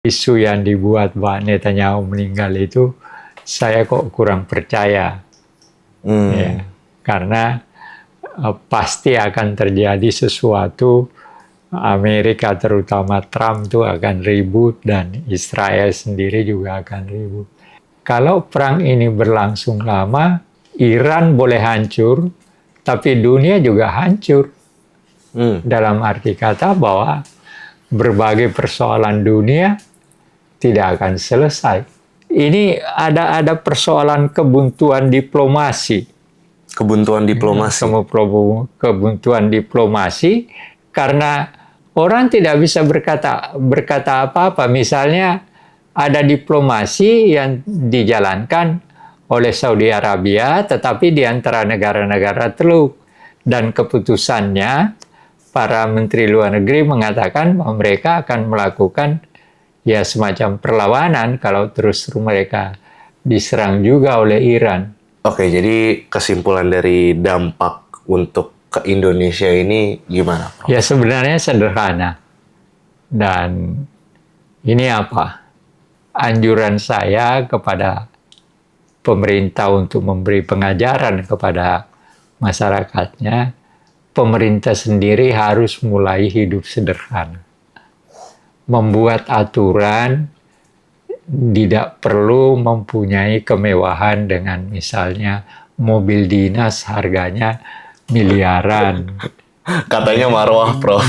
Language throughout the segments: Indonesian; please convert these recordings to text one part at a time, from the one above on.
Isu yang dibuat Pak Netanyahu meninggal itu, saya kok kurang percaya. Ya, karena pasti akan terjadi sesuatu, Amerika terutama Trump itu akan ribut dan Israel sendiri juga akan ribut. Kalau perang ini berlangsung lama, Iran boleh hancur, tapi dunia juga hancur. Dalam arti kata bahwa berbagai persoalan dunia tidak akan selesai. Ini ada persoalan kebuntuan diplomasi. Kebuntuan diplomasi. Kebuntuan diplomasi karena orang tidak bisa berkata apa-apa. Misalnya ada diplomasi yang dijalankan oleh Saudi Arabia, tetapi di antara negara-negara Teluk, dan keputusannya para menteri luar negeri mengatakan bahwa mereka akan melakukan ya semacam perlawanan kalau terus mereka diserang juga oleh Iran. Oke, jadi kesimpulan dari dampak untuk ke Indonesia ini gimana, Prof? Ya sebenarnya sederhana. Dan ini apa? Anjuran saya kepada pemerintah untuk memberi pengajaran kepada masyarakatnya, pemerintah sendiri harus mulai hidup sederhana. Membuat aturan, tidak perlu mempunyai kemewahan dengan misalnya mobil dinas harganya miliaran. Katanya marwah, Prof.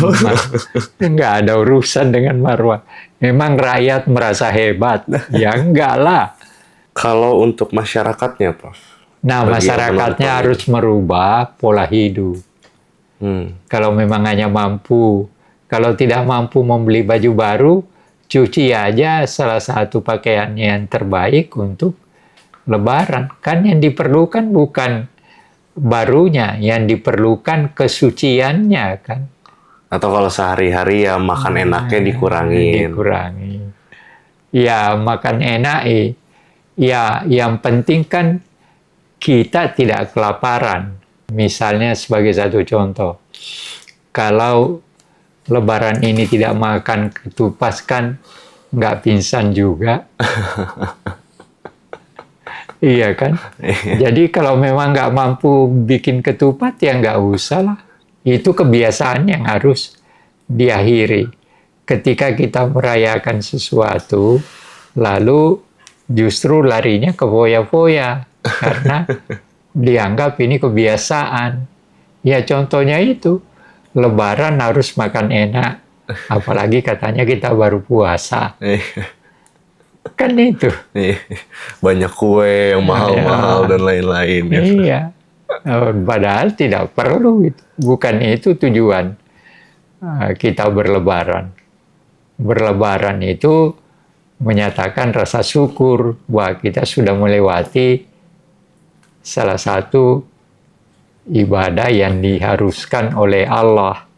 Enggak ada urusan dengan marwah. Memang rakyat merasa hebat. Ya enggak lah. Kalau untuk masyarakatnya, Prof? Nah, masyarakatnya harus merubah pola hidup. Kalau memang hanya mampu, kalau tidak mampu membeli baju baru, cuci aja salah satu pakaian yang terbaik untuk Lebaran. Kan yang diperlukan bukan barunya, yang diperlukan kesuciannya kan. Atau kalau sehari-hari ya makan enaknya dikurangin. Dikurangi. Ya makan enak, ya yang penting kan kita tidak kelaparan. Misalnya sebagai satu contoh, kalau Lebaran ini tidak makan ketupat kan nggak pingsan juga. Iya kan? Jadi kalau memang nggak mampu bikin ketupat ya nggak usah lah. Itu kebiasaan yang harus diakhiri. Ketika kita merayakan sesuatu, lalu justru larinya ke foya-foya. Karena dianggap ini kebiasaan. Ya contohnya itu, Lebaran harus makan enak. Apalagi katanya kita baru puasa. Kan itu. Banyak kue yang mahal-mahal dan lain-lain. Ya. Iya. Padahal tidak perlu. Bukan itu tujuan kita berlebaran. Berlebaran itu menyatakan rasa syukur bahwa kita sudah melewati salah satu ibadah yang diharuskan oleh Allah.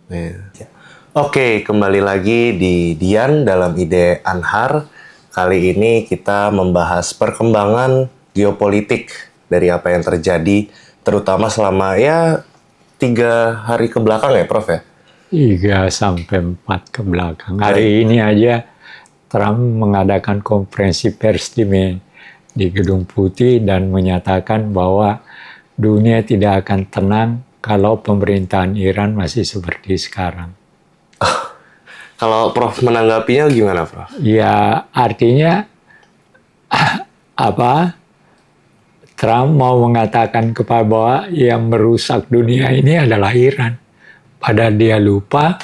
Oke, kembali lagi di Dian dalam Ide Anhar. Kali ini kita membahas perkembangan geopolitik dari apa yang terjadi, terutama selama 3 hari ke belakang ya, Prof ya? 3 sampai 4 ke belakang. Hari ini aja Trump mengadakan konferensi pers di Gedung Putih dan menyatakan bahwa dunia tidak akan tenang kalau pemerintahan Iran masih seperti sekarang. Kalau Prof menanggapinya gimana, Prof? Ya, artinya apa? Trump mau mengatakan kepada bahwa yang merusak dunia ini adalah Iran. Padahal dia lupa,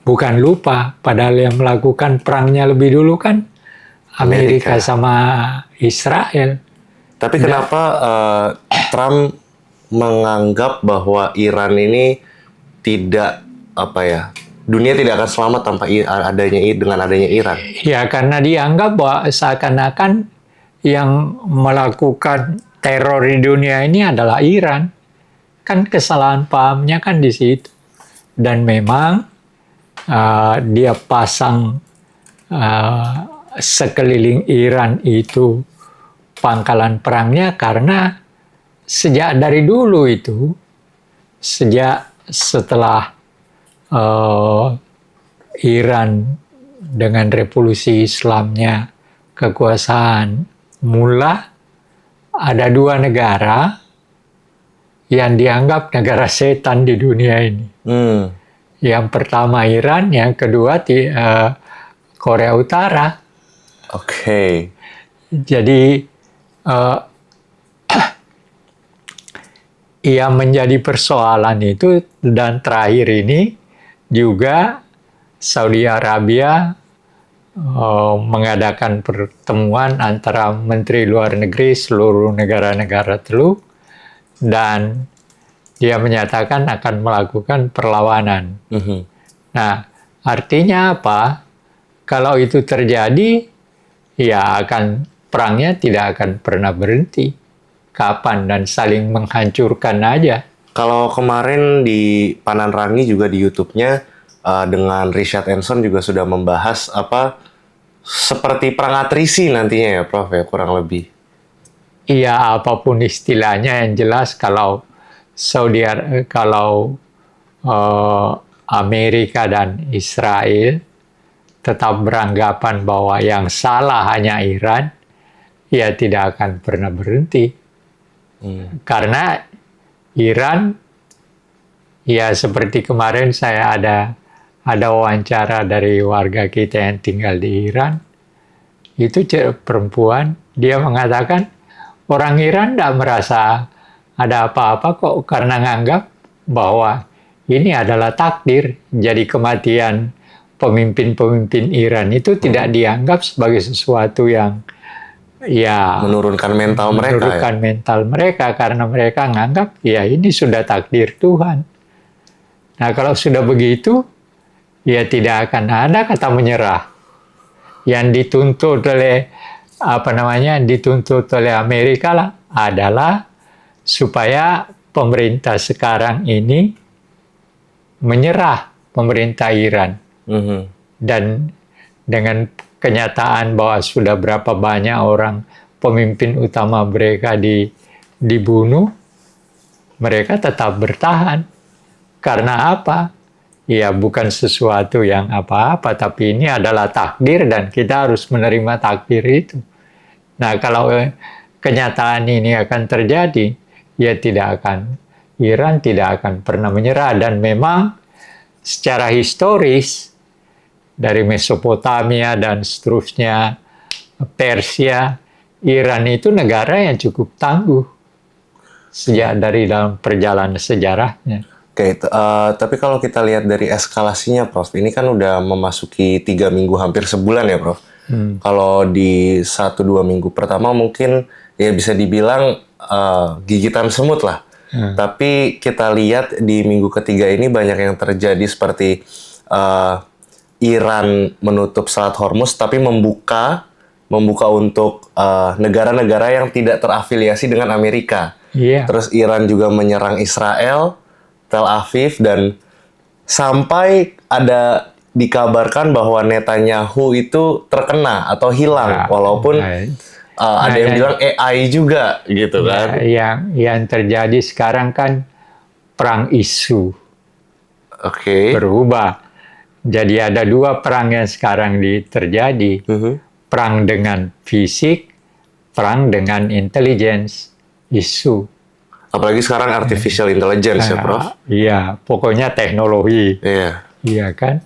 bukan lupa, padahal yang melakukan perangnya lebih dulu kan Amerika sama Israel. Tapi kenapa Trump menganggap bahwa Iran ini tidak dunia tidak akan selamat tanpa dengan adanya Iran? Ya karena dianggap bahwa seakan-akan yang melakukan teror di dunia ini adalah Iran. Kan kesalahan pahamnya kan di situ. Dan memang dia pasang sekeliling Iran itu pangkalan perangnya karena sejak dari dulu itu, sejak setelah Iran dengan revolusi Islamnya kekuasaan mula, ada dua negara yang dianggap negara setan di dunia ini. Yang pertama Iran, yang kedua Korea Utara. Oke. Jadi yang menjadi persoalan itu, dan terakhir ini juga Saudi Arabia mengadakan pertemuan antara Menteri Luar Negeri seluruh negara-negara Teluk, dan dia menyatakan akan melakukan perlawanan. Nah, artinya apa? Kalau itu terjadi, ya perangnya tidak akan pernah berhenti. Kapan, dan saling menghancurkan aja. Kalau kemarin di Pananrangi juga di YouTube-nya dengan Richard Enson juga sudah membahas seperti perang atrisi nantinya ya, Prof, ya, kurang lebih. Iya, apapun istilahnya, yang jelas kalau Amerika dan Israel tetap beranggapan bahwa yang salah hanya Iran, ya tidak akan pernah berhenti. Karena Iran, ya seperti kemarin saya ada wawancara dari warga kita yang tinggal di Iran, itu perempuan, dia mengatakan orang Iran tidak merasa ada apa-apa kok, karena nganggap bahwa ini adalah takdir. Jadi kematian pemimpin-pemimpin Iran itu tidak dianggap sebagai sesuatu yang menurunkan mental mereka, karena mereka nganggap ya ini sudah takdir Tuhan. Nah, kalau sudah begitu, ya tidak akan ada kata menyerah. Yang dituntut oleh Amerika adalah supaya pemerintah sekarang ini menyerah, pemerintah Iran. Dan dengan kenyataan bahwa sudah berapa banyak orang pemimpin utama mereka dibunuh, mereka tetap bertahan. Karena apa? Ya bukan sesuatu yang apa-apa, tapi ini adalah takdir dan kita harus menerima takdir itu. Nah, kalau kenyataan ini akan terjadi, ya Iran tidak akan pernah menyerah. Dan memang secara historis, dari Mesopotamia dan seterusnya, Persia, Iran itu negara yang cukup tangguh sejak dari dalam perjalanan sejarahnya. Oke, tapi kalau kita lihat dari eskalasinya, Prof, ini kan udah memasuki 3 minggu, hampir sebulan ya, Prof. Kalau di 1-2 minggu pertama mungkin ya bisa dibilang gigitan semut lah. Tapi kita lihat di minggu ketiga ini banyak yang terjadi, seperti Iran menutup Selat Hormuz tapi membuka untuk negara-negara yang tidak terafiliasi dengan Amerika. Terus Iran juga menyerang Israel, Tel Aviv, dan sampai dikabarkan bahwa Netanyahu itu terkena atau hilang, walaupun ada yang bilang AI juga gitu kan. Yang terjadi sekarang kan perang isu. Berubah. Jadi ada dua perang yang sekarang terjadi. Perang dengan fisik, perang dengan intelligence, isu. Apalagi sekarang artificial intelligence ya, Prof? Iya, pokoknya teknologi. Iya kan?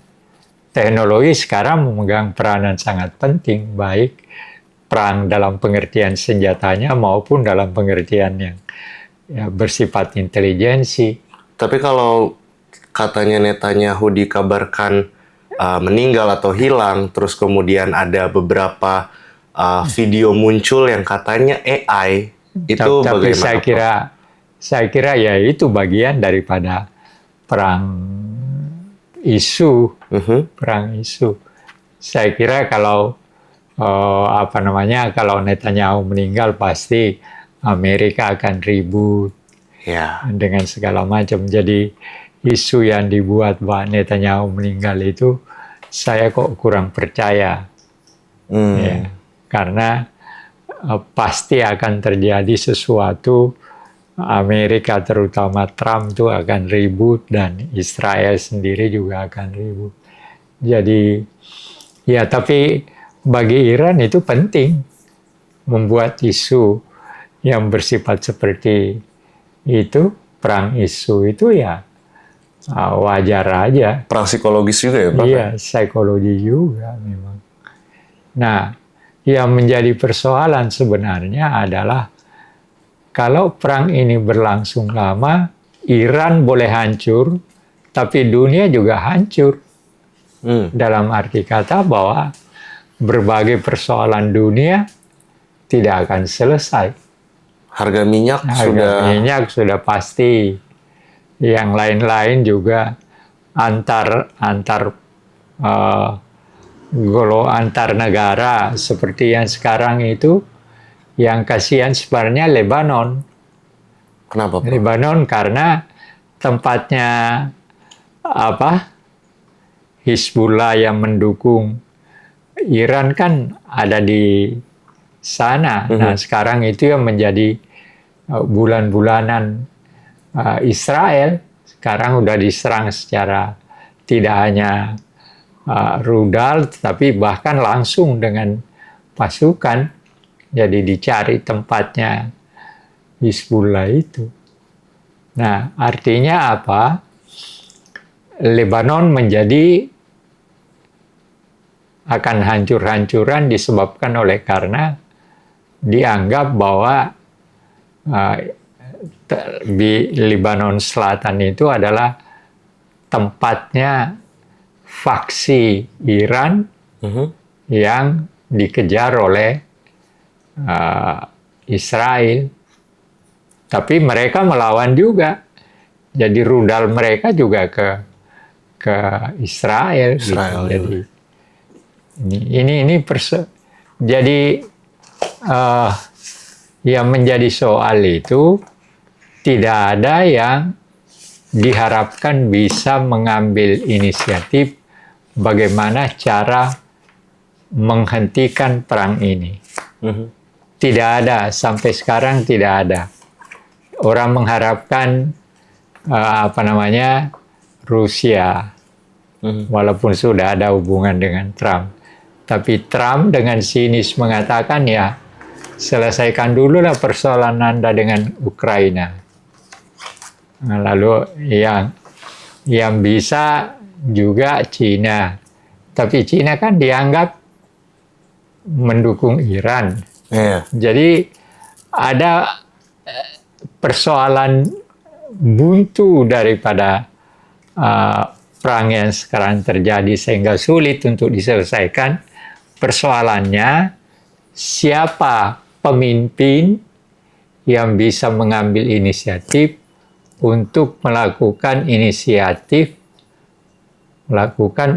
Teknologi sekarang memegang peranan sangat penting, baik perang dalam pengertian senjatanya maupun dalam pengertian yang bersifat intelijensi. Tapi kalau katanya Netanyahu dikabarkan meninggal atau hilang, terus kemudian ada beberapa video muncul yang katanya AI, itu tapi bagaimana? Saya kira ya itu bagian daripada perang isu, perang isu. Saya kira kalau kalau Netanyahu meninggal pasti Amerika akan ribut dengan segala macam. Jadi isu yang dibuat Pak Netanyahu meninggal itu saya kok kurang percaya, karena pasti akan terjadi sesuatu. Amerika terutama Trump itu akan ribut dan Israel sendiri juga akan ribut. Jadi Ya, tapi bagi Iran itu penting membuat isu yang bersifat seperti itu, perang isu itu ya wajar aja. Perang psikologis juga ya, Prof? Iya, psikologi juga memang. Nah, yang menjadi persoalan sebenarnya adalah kalau perang ini berlangsung lama, Iran boleh hancur, tapi dunia juga hancur. Dalam arti kata bahwa berbagai persoalan dunia tidak akan selesai. Harga minyak sudah pasti. Yang lain-lain juga antar negara seperti yang sekarang itu, yang kasihan sebenarnya Lebanon. Kenapa, Prof? Lebanon karena tempatnya Hizbullah yang mendukung Iran kan ada di sana. Nah, sekarang itu yang menjadi bulan-bulanan Israel. Sekarang udah diserang secara tidak hanya rudal, tapi bahkan langsung dengan pasukan. Jadi dicari tempatnya Hizbullah itu. Nah, artinya apa? Lebanon akan hancur-hancuran disebabkan oleh karena dianggap bahwa di Lebanon Selatan itu adalah tempatnya faksi Iran yang dikejar oleh Israel. Tapi mereka melawan juga. Jadi rudal mereka juga ke Israel. Gitu. Jadi jadi yang menjadi soal itu tidak ada yang diharapkan bisa mengambil inisiatif bagaimana cara menghentikan perang ini. Tidak ada, sampai sekarang tidak ada. Orang mengharapkan Rusia, walaupun sudah ada hubungan dengan Trump. Tapi Trump dengan sinis mengatakan ya, selesaikan dulu lah persoalan Anda dengan Ukraina. Nah, lalu yang bisa juga Cina. Tapi Cina kan dianggap mendukung Iran. Jadi ada persoalan buntu daripada perang yang sekarang terjadi sehingga sulit untuk diselesaikan. Persoalannya siapa pemimpin yang bisa mengambil inisiatif untuk melakukan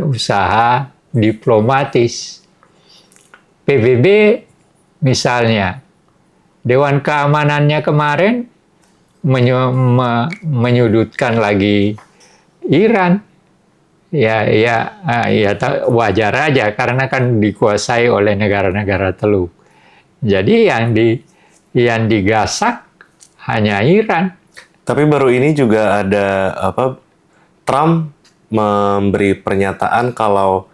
usaha diplomatis. PBB misalnya, Dewan Keamanannya kemarin menyudutkan lagi Iran. Ya wajar aja karena kan dikuasai oleh negara-negara Teluk. Jadi yang digasak hanya Iran. Tapi baru ini juga ada Trump memberi pernyataan kalau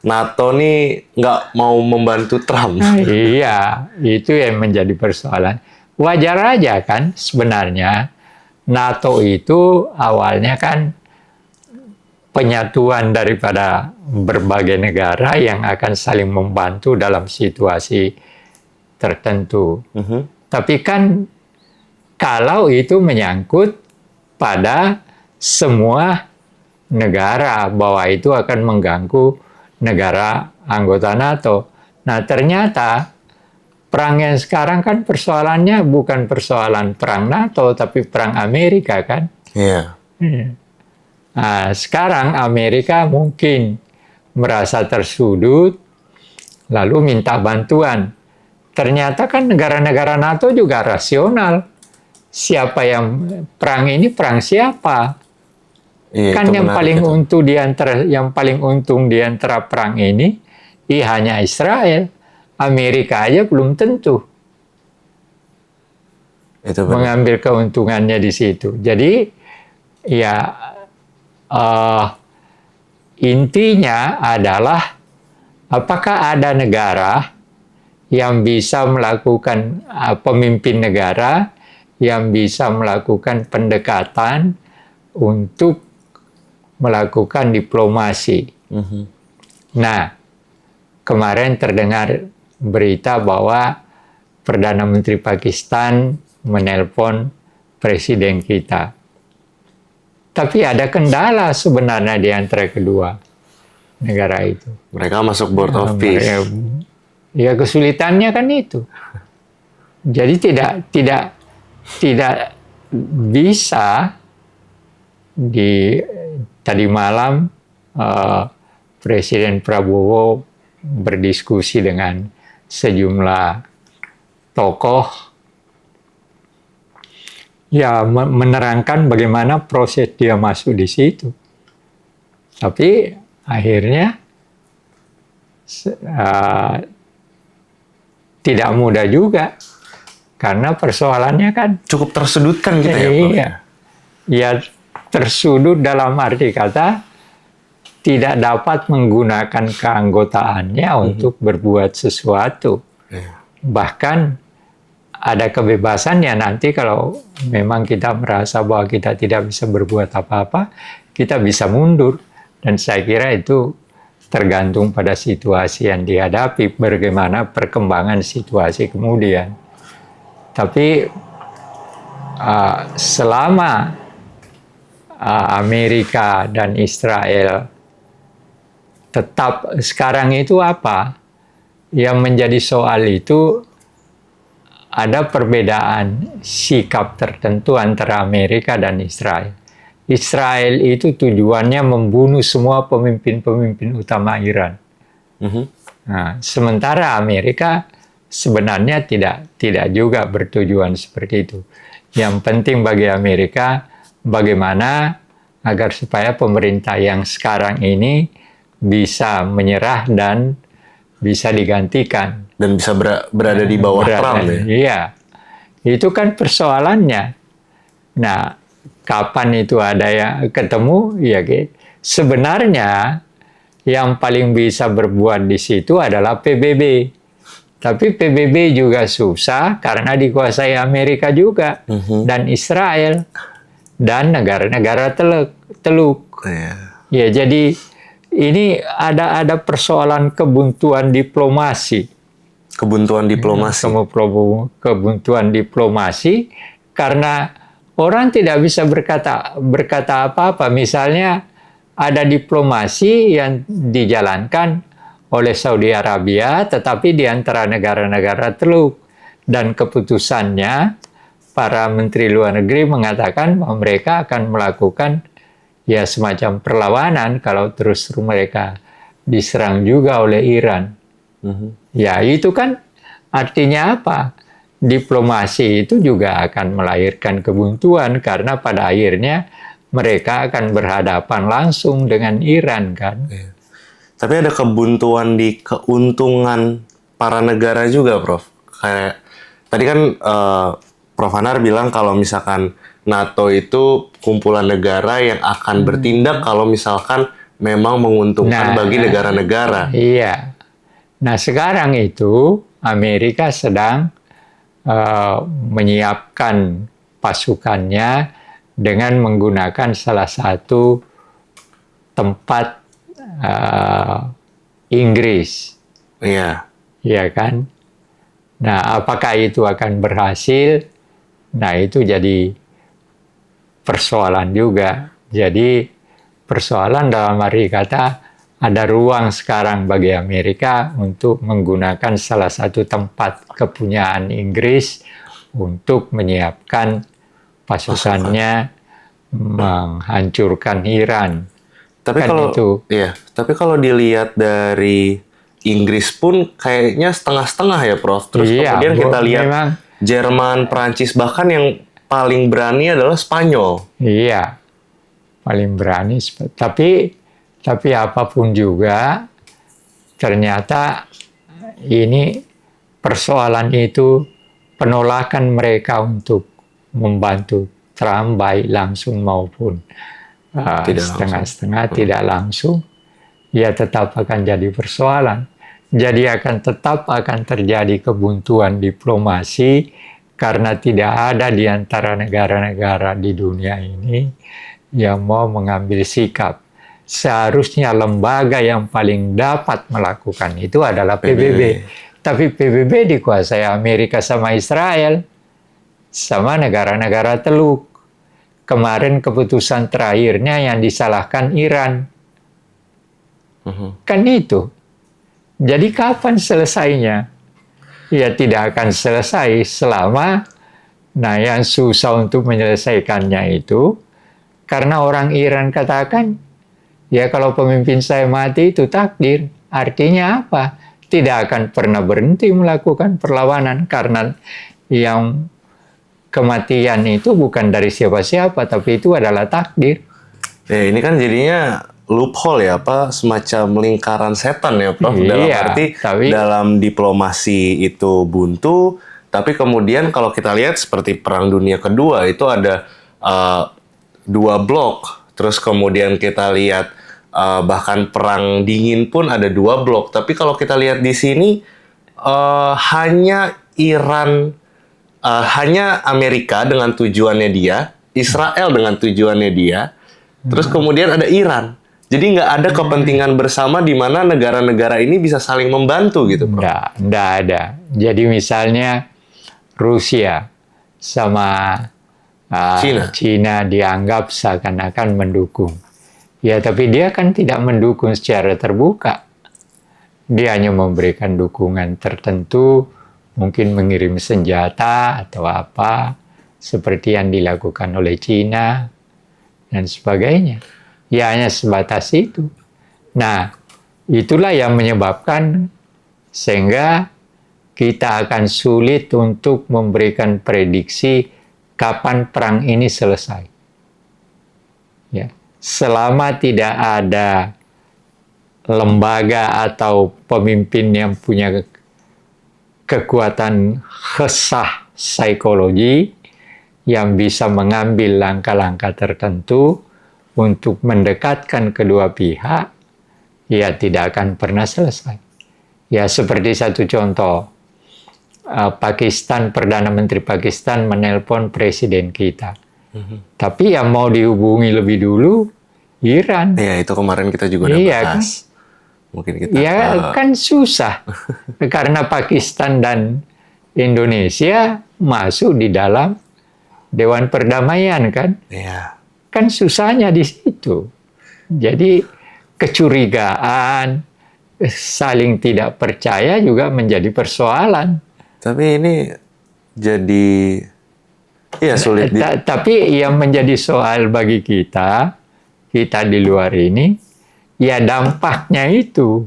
NATO nih nggak mau membantu Trump. Iya, itu yang menjadi persoalan. Wajar aja kan sebenarnya. NATO itu awalnya kan penyatuan daripada berbagai negara yang akan saling membantu dalam situasi tertentu. Tapi kan kalau itu menyangkut pada semua negara, bahwa itu akan mengganggu negara anggota NATO. Nah, ternyata perang yang sekarang kan persoalannya bukan persoalan perang NATO, tapi perang Amerika kan. Iya. Nah, sekarang Amerika mungkin merasa tersudut, lalu minta bantuan. Ternyata kan negara-negara NATO juga rasional. Siapa yang perang ini, perang siapa? Iya, Kan yang paling untung di antara perang ini hanya Israel. Amerika aja belum tentu mengambil keuntungannya di situ. Jadi ya intinya adalah apakah ada negara yang bisa melakukan pemimpin negara yang bisa melakukan pendekatan untuk melakukan diplomasi. Nah, kemarin terdengar berita bahwa Perdana Menteri Pakistan menelpon presiden kita. Tapi ada kendala sebenarnya di antara kedua negara itu. Mereka masuk board of peace. Ya, kesulitannya kan itu. Jadi tidak bisa tadi malam Presiden Prabowo berdiskusi dengan sejumlah tokoh, ya menerangkan bagaimana proses dia masuk di situ. Tapi akhirnya tidak mudah juga, karena persoalannya kan cukup tersudutkan gitu ya, Prof? Iya, ya tersudut dalam arti kata tidak dapat menggunakan keanggotaannya untuk berbuat sesuatu. Bahkan ada kebebasan ya, nanti kalau memang kita merasa bahwa kita tidak bisa berbuat apa-apa, kita bisa mundur. Dan saya kira itu tergantung pada situasi yang dihadapi, bagaimana perkembangan situasi kemudian. Tapi selama Amerika dan Israel tetap, sekarang itu apa yang menjadi soal itu, ada perbedaan sikap tertentu antara Amerika dan Israel. Israel itu tujuannya membunuh semua pemimpin-pemimpin utama Iran. Nah, sementara Amerika sebenarnya tidak juga bertujuan seperti itu. Yang penting bagi Amerika bagaimana agar supaya pemerintah yang sekarang ini bisa menyerah dan bisa digantikan. Dan bisa berada di bawah Trump ya? Iya, itu kan persoalannya. Nah, kapan itu ada yang ketemu? Ya, sebenarnya yang paling bisa berbuat di situ adalah PBB. Tapi PBB juga susah karena dikuasai Amerika juga dan Israel dan negara-negara teluk. Ya, jadi ini ada persoalan kebuntuan diplomasi. Kebuntuan diplomasi karena orang tidak bisa berkata apa-apa. Misalnya ada diplomasi yang dijalankan oleh Saudi Arabia, tetapi di antara negara-negara teluk, dan keputusannya para menteri luar negeri mengatakan bahwa mereka akan melakukan ya semacam perlawanan kalau terus mereka diserang juga oleh Iran. Ya, itu kan artinya apa? Diplomasi itu juga akan melahirkan kebuntuan karena pada akhirnya mereka akan berhadapan langsung dengan Iran kan. Tapi ada kebuntuan di keuntungan para negara juga, Prof. Kayak tadi kan Prof. Anar bilang kalau misalkan NATO itu kumpulan negara yang akan bertindak kalau misalkan memang menguntungkan bagi negara-negara. Iya. Nah, sekarang itu Amerika sedang menyiapkan pasukannya dengan menggunakan salah satu tempat Inggris. Iya. Iya kan? Nah, apakah itu akan berhasil? Nah, itu jadi persoalan juga. Jadi persoalan dalam arti kata ada ruang sekarang bagi Amerika untuk menggunakan salah satu tempat kepunyaan Inggris untuk menyiapkan pasukannya menghancurkan Iran. Tapi kan tapi kalau dilihat dari Inggris pun kayaknya setengah-setengah ya, Prof. Terus kemudian kita lihat Jerman, Prancis, bahkan yang paling berani adalah Spanyol. Iya, paling berani. Tapi apapun juga, ternyata ini persoalan itu penolakan mereka untuk membantu Trump baik langsung maupun setengah-setengah tidak langsung, ya tetap akan jadi persoalan. Jadi tetap akan terjadi kebuntuan diplomasi karena tidak ada di antara negara-negara di dunia ini yang mau mengambil sikap. Seharusnya lembaga yang paling dapat melakukan itu adalah PBB. Tapi PBB dikuasai Amerika sama Israel, sama negara-negara Teluk. Kemarin keputusan terakhirnya yang disalahkan Iran. Kan itu. Jadi kapan selesainya? Ya tidak akan selesai selama, yang susah untuk menyelesaikannya itu, karena orang Iran katakan, ya kalau pemimpin saya mati itu takdir. Artinya apa? Tidak akan pernah berhenti melakukan perlawanan karena yang kematian itu bukan dari siapa-siapa, tapi itu adalah takdir. Ini kan jadinya loophole ya, semacam lingkaran setan ya, Prof. Dalam arti dalam diplomasi itu buntu, tapi kemudian kalau kita lihat seperti Perang Dunia Kedua itu ada dua blok, terus kemudian kita lihat bahkan Perang Dingin pun ada dua blok. Tapi kalau kita lihat di sini hanya Iran, hanya Amerika dengan tujuannya dia, Israel dengan tujuannya dia, terus kemudian ada Iran. Jadi nggak ada kepentingan bersama di mana negara-negara ini bisa saling membantu gitu, Prof. Nggak ada. Jadi misalnya Rusia sama China dianggap seakan-akan mendukung. Ya, tapi dia kan tidak mendukung secara terbuka. Dia hanya memberikan dukungan tertentu, mungkin mengirim senjata atau apa, seperti yang dilakukan oleh China dan sebagainya. Ya hanya sebatas itu. Nah, itulah yang menyebabkan sehingga kita akan sulit untuk memberikan prediksi kapan perang ini selesai. Ya. Selama tidak ada lembaga atau pemimpin yang punya kekuatan khasah psikologi yang bisa mengambil langkah-langkah tertentu untuk mendekatkan kedua pihak, ya tidak akan pernah selesai. Ya seperti satu contoh, Pakistan, Perdana Menteri Pakistan menelpon presiden kita. Tapi yang mau dihubungi lebih dulu Iran. Iya, itu kemarin kita juga udah bahas. Kan? Mungkin kita kan susah. Karena Pakistan dan Indonesia masuk di dalam Dewan Perdamaian kan? Iya. Kan susahnya di situ. Jadi kecurigaan, saling tidak percaya juga menjadi persoalan. Tapi ini jadi sulit. Tapi yang menjadi soal bagi kita di luar ini, ya dampaknya itu.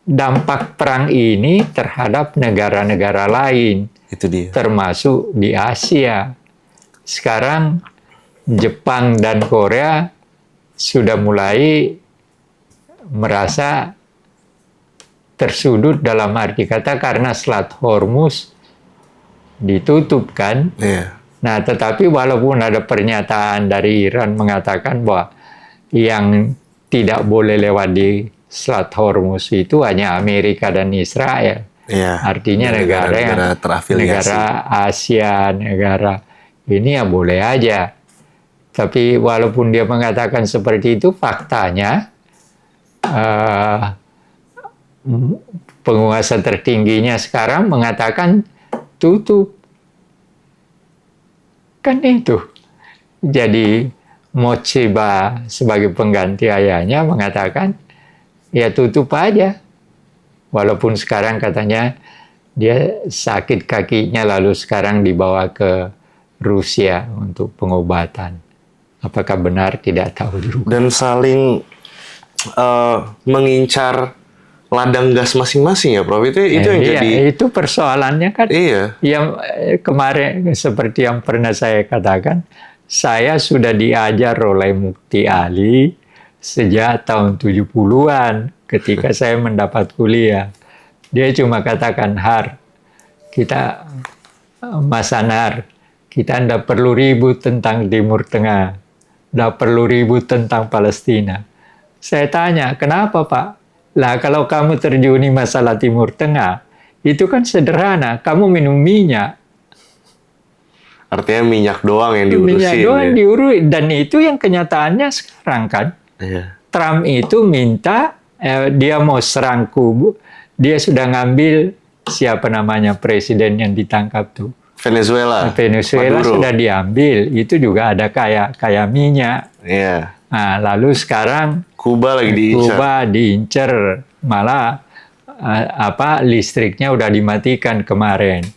Dampak perang ini terhadap negara-negara lain. Itu dia. Termasuk di Asia. Sekarang Jepang dan Korea sudah mulai merasa tersudut dalam arti kata karena Selat Hormuz ditutup kan. Iya. Nah, tetapi walaupun ada pernyataan dari Iran mengatakan bahwa yang tidak boleh lewat di Selat Hormuz itu hanya Amerika dan Israel. Iya. Artinya negara yang negara Asia, negara ini ya boleh aja. Tapi walaupun dia mengatakan seperti itu, faktanya penguasa tertingginya sekarang mengatakan tutup. Kan itu. Jadi Mochiba sebagai pengganti ayahnya mengatakan, ya tutup aja. Walaupun sekarang katanya dia sakit kakinya lalu sekarang dibawa ke Rusia untuk pengobatan. Apakah benar? Tidak tahu juga. Dan saling mengincar ladang gas masing-masing ya, Prof. Itu yang jadi. Itu persoalannya kan. Iya. Yang kemarin seperti yang pernah saya katakan, saya sudah diajar oleh Mukti Ali sejak tahun 70-an ketika saya mendapat kuliah. Dia cuma katakan, Mas Anar, kita tidak perlu ribut tentang Timur Tengah. Tidak perlu ribut tentang Palestina. Saya tanya, kenapa Pak? Lah kalau kamu terjuni masalah Timur Tengah, itu kan sederhana. Kamu minum minyak. Artinya minyak doang yang Minyak diurusin. doang Ya? diurus. Dan itu yang kenyataannya sekarang kan. Iya. Trump itu minta, dia mau serang Kubu. Dia sudah ngambil, siapa namanya, presiden yang ditangkap tuh. Venezuela. Venezuela Maduro. sudah diambil. Itu juga ada kayak minyak. Iya. Nah, lalu sekarang Kuba lagi diincar. Kuba diincer, malah listriknya udah dimatikan kemarin.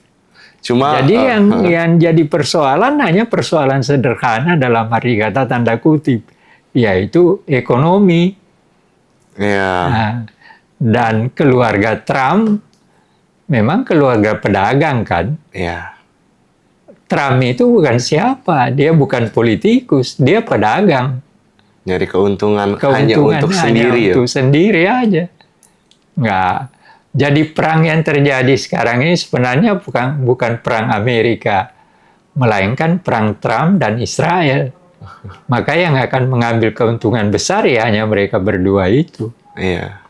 Cuma Jadi yang jadi persoalan hanya persoalan sederhana dalam arti kata tanda kutip, yaitu ekonomi. Iya. Nah, dan keluarga Trump memang keluarga pedagang kan. Iya. Trump itu bukan siapa, dia bukan politikus, dia pedagang. Nyari keuntungan hanya untuk sendiri ya. Untuk sendiri aja. Nggak. Jadi perang yang terjadi sekarang ini sebenarnya bukan perang Amerika, melainkan perang Trump dan Israel. Maka yang akan mengambil keuntungan besar ya hanya mereka berdua itu. Iya.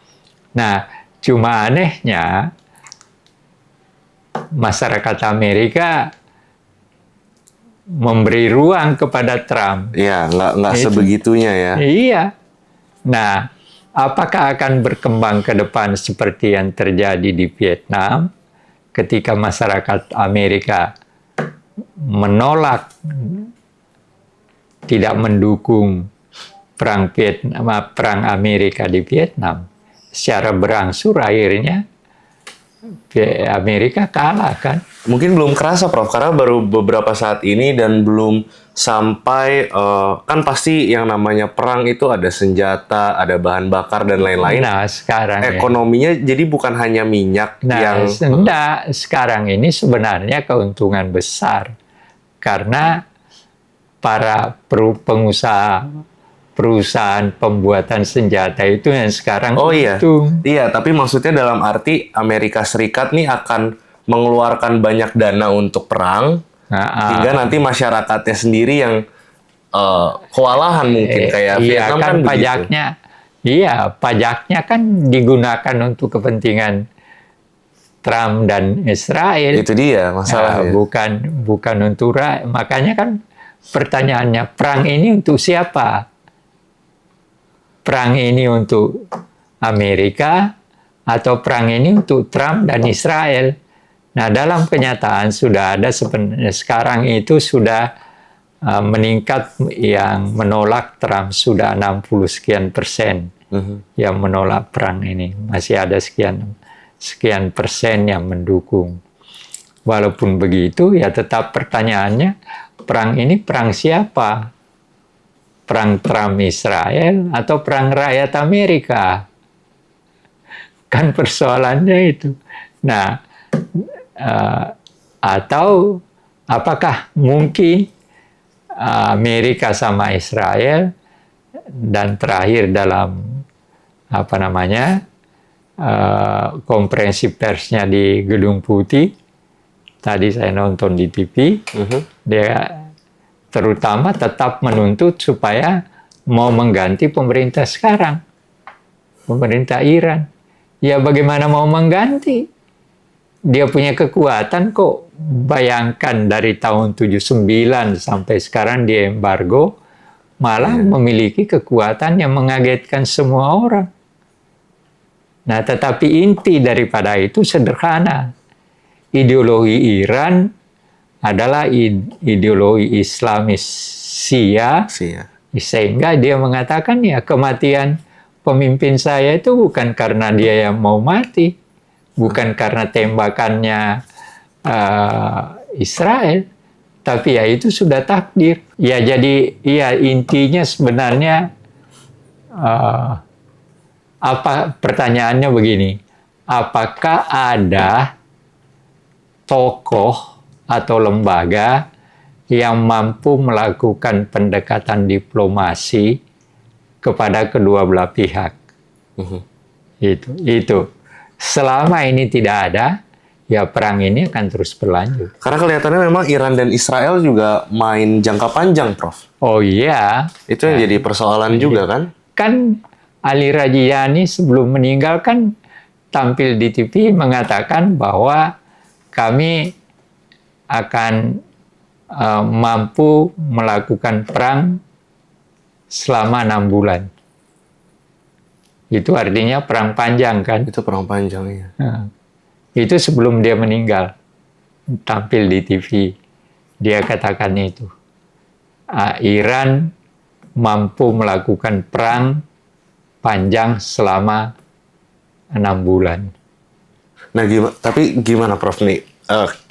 Nah, cuma anehnya masyarakat Amerika memberi ruang kepada Trump. Iya, nggak Itu. sebegitunya ya. Iya. Nah, apakah akan berkembang ke depan seperti yang terjadi di Vietnam ketika masyarakat Amerika menolak, tidak mendukung perang Amerika di Vietnam, secara berangsur akhirnya Amerika kalah kan. Mungkin belum kerasa, Prof, karena baru beberapa saat ini dan belum sampai, kan pasti yang namanya perang itu ada senjata, ada bahan bakar, dan lain-lain. Nah, sekarang ekonominya jadi bukan hanya minyak yang... sekarang ini sebenarnya keuntungan besar. Karena para perusahaan pembuatan senjata itu yang sekarang untung. Iya, tapi maksudnya dalam arti Amerika Serikat nih akan mengeluarkan banyak dana untuk perang, hingga nanti masyarakatnya sendiri yang kewalahan mungkin kayak Vietnam kan pajaknya. Iya, pajaknya kan digunakan untuk kepentingan Trump dan Israel. Itu dia masalahnya. Bukan untuk rakyat. Makanya kan pertanyaannya, perang ini untuk siapa? Perang ini untuk Amerika atau perang ini untuk Trump dan Israel? Nah, dalam kenyataan sudah ada sekarang itu sudah meningkat yang menolak Trump sudah 60 sekian persen yang menolak perang ini. Masih ada sekian persen yang mendukung. Walaupun begitu, ya tetap pertanyaannya, perang ini perang siapa? Perang Trump Israel atau perang rakyat Amerika? Kan persoalannya itu. Nah, atau apakah mungkin Amerika sama Israel dan terakhir dalam konferensi persnya di Gedung Putih, tadi saya nonton di TV, dia terutama tetap menuntut supaya mau mengganti pemerintah sekarang, pemerintah Iran. Ya bagaimana mau mengganti? Dia punya kekuatan kok. Bayangkan dari tahun 79 sampai sekarang dia embargo, malah memiliki kekuatan yang mengagetkan semua orang. Nah, tetapi inti daripada itu sederhana. Ideologi Iran adalah ideologi Islamis Syiah, sehingga dia mengatakan ya kematian pemimpin saya itu bukan karena dia yang mau mati, bukan karena tembakannya Israel, tapi ya itu sudah takdir. Ya jadi ya intinya sebenarnya pertanyaannya begini, apakah ada tokoh atau lembaga yang mampu melakukan pendekatan diplomasi kepada kedua belah pihak? Itu. Selama ini tidak ada, ya perang ini akan terus berlanjut. Karena kelihatannya memang Iran dan Israel juga main jangka panjang, Prof. Oh iya. Itu yang jadi persoalan juga kan? Kan Ali Rajiani sebelum meninggal kan tampil di TV mengatakan bahwa kami akan mampu melakukan perang selama 6 bulan. Itu artinya perang panjang kan? Itu perang panjang ya. Nah, itu sebelum dia meninggal, tampil di TV, dia katakan itu. Iran mampu melakukan perang panjang selama 6 bulan. Nah, tapi gimana Prof nih?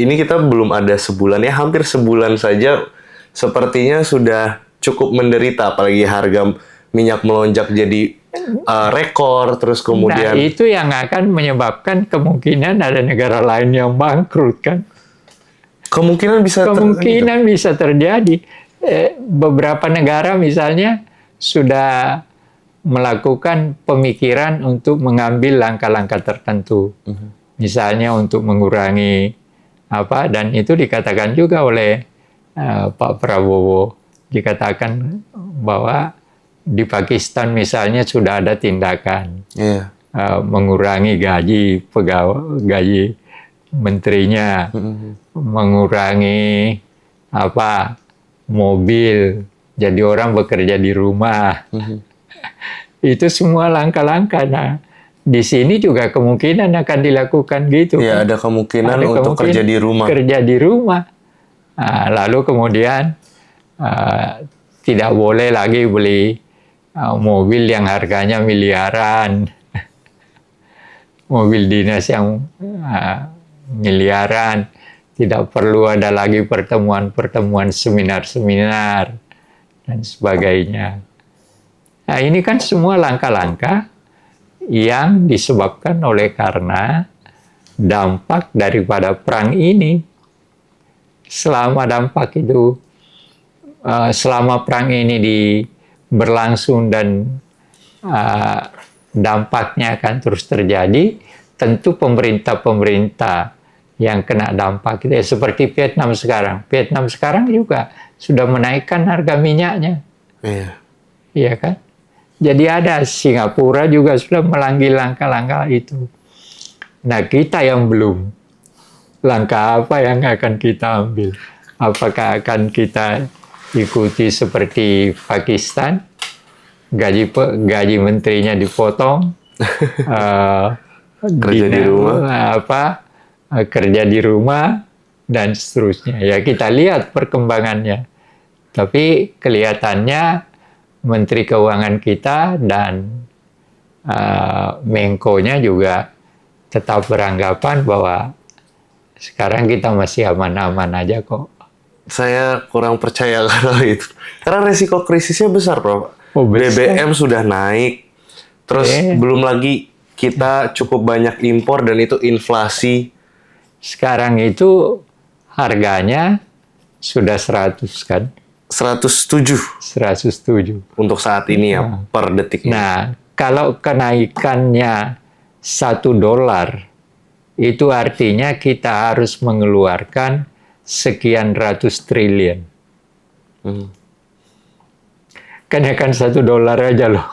Ini kita belum ada sebulan ya, hampir sebulan saja sepertinya sudah cukup menderita, apalagi harga minyak melonjak jadi rekor, terus kemudian... Nah, itu yang akan menyebabkan kemungkinan ada negara lain yang bangkrut kan? Kemungkinan bisa terjadi. Beberapa negara misalnya sudah melakukan pemikiran untuk mengambil langkah-langkah tertentu. Misalnya untuk mengurangi dan itu dikatakan juga oleh Pak Prabowo, dikatakan bahwa di Pakistan misalnya sudah ada tindakan mengurangi gaji pegawai, gaji menterinya, mengurangi mobil, jadi orang bekerja di rumah. Itu semua langkah-langkah. Nah, di sini juga kemungkinan akan dilakukan gitu. Ya, ada kemungkinan untuk kerja di rumah. Kerja di rumah. Nah, lalu kemudian tidak boleh lagi beli mobil yang harganya miliaran. Mobil dinas yang miliaran. Tidak perlu ada lagi pertemuan-pertemuan, seminar-seminar, dan sebagainya. Nah, ini kan semua langkah-langkah yang disebabkan oleh karena dampak daripada perang ini. Selama perang ini berlangsung dan dampaknya akan terus terjadi, tentu pemerintah-pemerintah yang kena dampak itu seperti Vietnam sekarang. Vietnam sekarang juga sudah menaikkan harga minyaknya. Iya kan? Jadi ada Singapura juga sudah melanggar langkah-langkah itu. Nah, kita yang belum. Langkah apa yang akan kita ambil? Apakah akan kita ikuti seperti Pakistan? Gaji menterinya dipotong. Kerja di rumah. Kerja di rumah dan seterusnya. Ya, kita lihat perkembangannya. Tapi kelihatannya Menteri Keuangan kita dan Menko-nya juga tetap beranggapan bahwa sekarang kita masih aman-aman aja kok. Saya kurang percaya kalau itu. Karena resiko krisisnya besar, Prof. Besar. BBM sudah naik, terus belum lagi kita cukup banyak impor dan itu inflasi. Sekarang itu harganya sudah 100 kan? 107 untuk saat ini ya, per detik ini. Nah, kalau kenaikannya $1, itu artinya kita harus mengeluarkan sekian ratus triliun. Kenaikan $1 aja loh.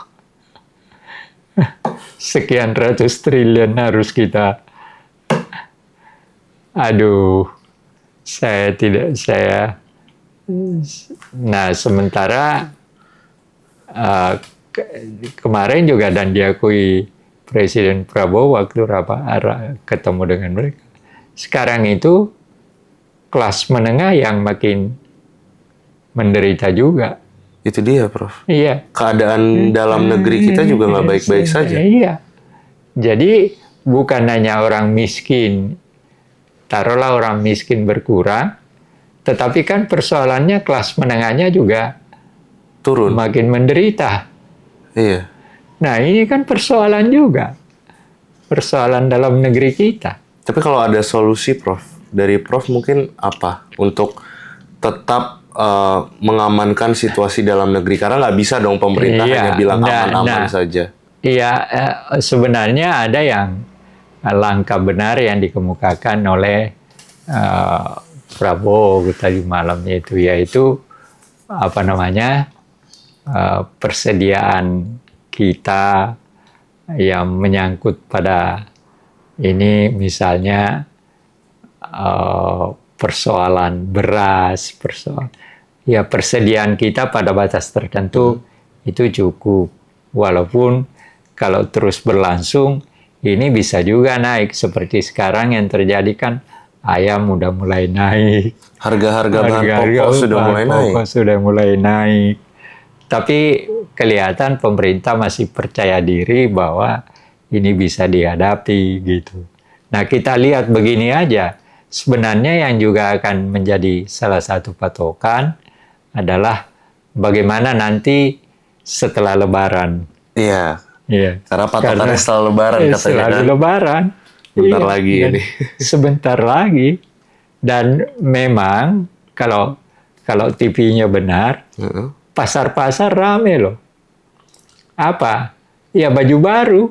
Sekian ratus triliun harus kita. Aduh, Nah, sementara kemarin juga dan diakui Presiden Prabowo waktu ketemu dengan mereka. Sekarang itu kelas menengah yang makin menderita juga. Itu dia, Prof. Iya. Keadaan dalam negeri kita juga nggak baik-baik saja. Iya. Jadi bukan hanya orang miskin, taruhlah orang miskin berkurang, tetapi kan persoalannya kelas menengahnya juga turun, makin menderita. Iya. Nah, ini kan persoalan juga. Persoalan dalam negeri kita. Tapi kalau ada solusi, Prof, dari Prof mungkin apa? Untuk tetap mengamankan situasi dalam negeri. Karena nggak bisa dong pemerintah hanya bilang aman-aman saja. Iya, sebenarnya ada yang langkah benar yang dikemukakan oleh Prabowo tadi malamnya itu, yaitu persediaan kita yang menyangkut pada ini misalnya persoalan beras, ya persediaan kita pada batas tertentu itu cukup. Walaupun kalau terus berlangsung ini bisa juga naik seperti sekarang yang terjadi kan ayam udah mulai naik. Harga-harga bahan pokok sudah mulai naik. Tapi kelihatan pemerintah masih percaya diri bahwa ini bisa dihadapi gitu. Nah kita lihat begini aja. Sebenarnya yang juga akan menjadi salah satu patokan adalah bagaimana nanti setelah Lebaran. Iya. Iya. Karena patokannya setelah Lebaran katanya selalu kan. Lebaran. Sebentar lagi ini. Sebentar lagi. Dan memang kalau TV-nya benar, pasar-pasar rame loh. Apa? Ya baju baru.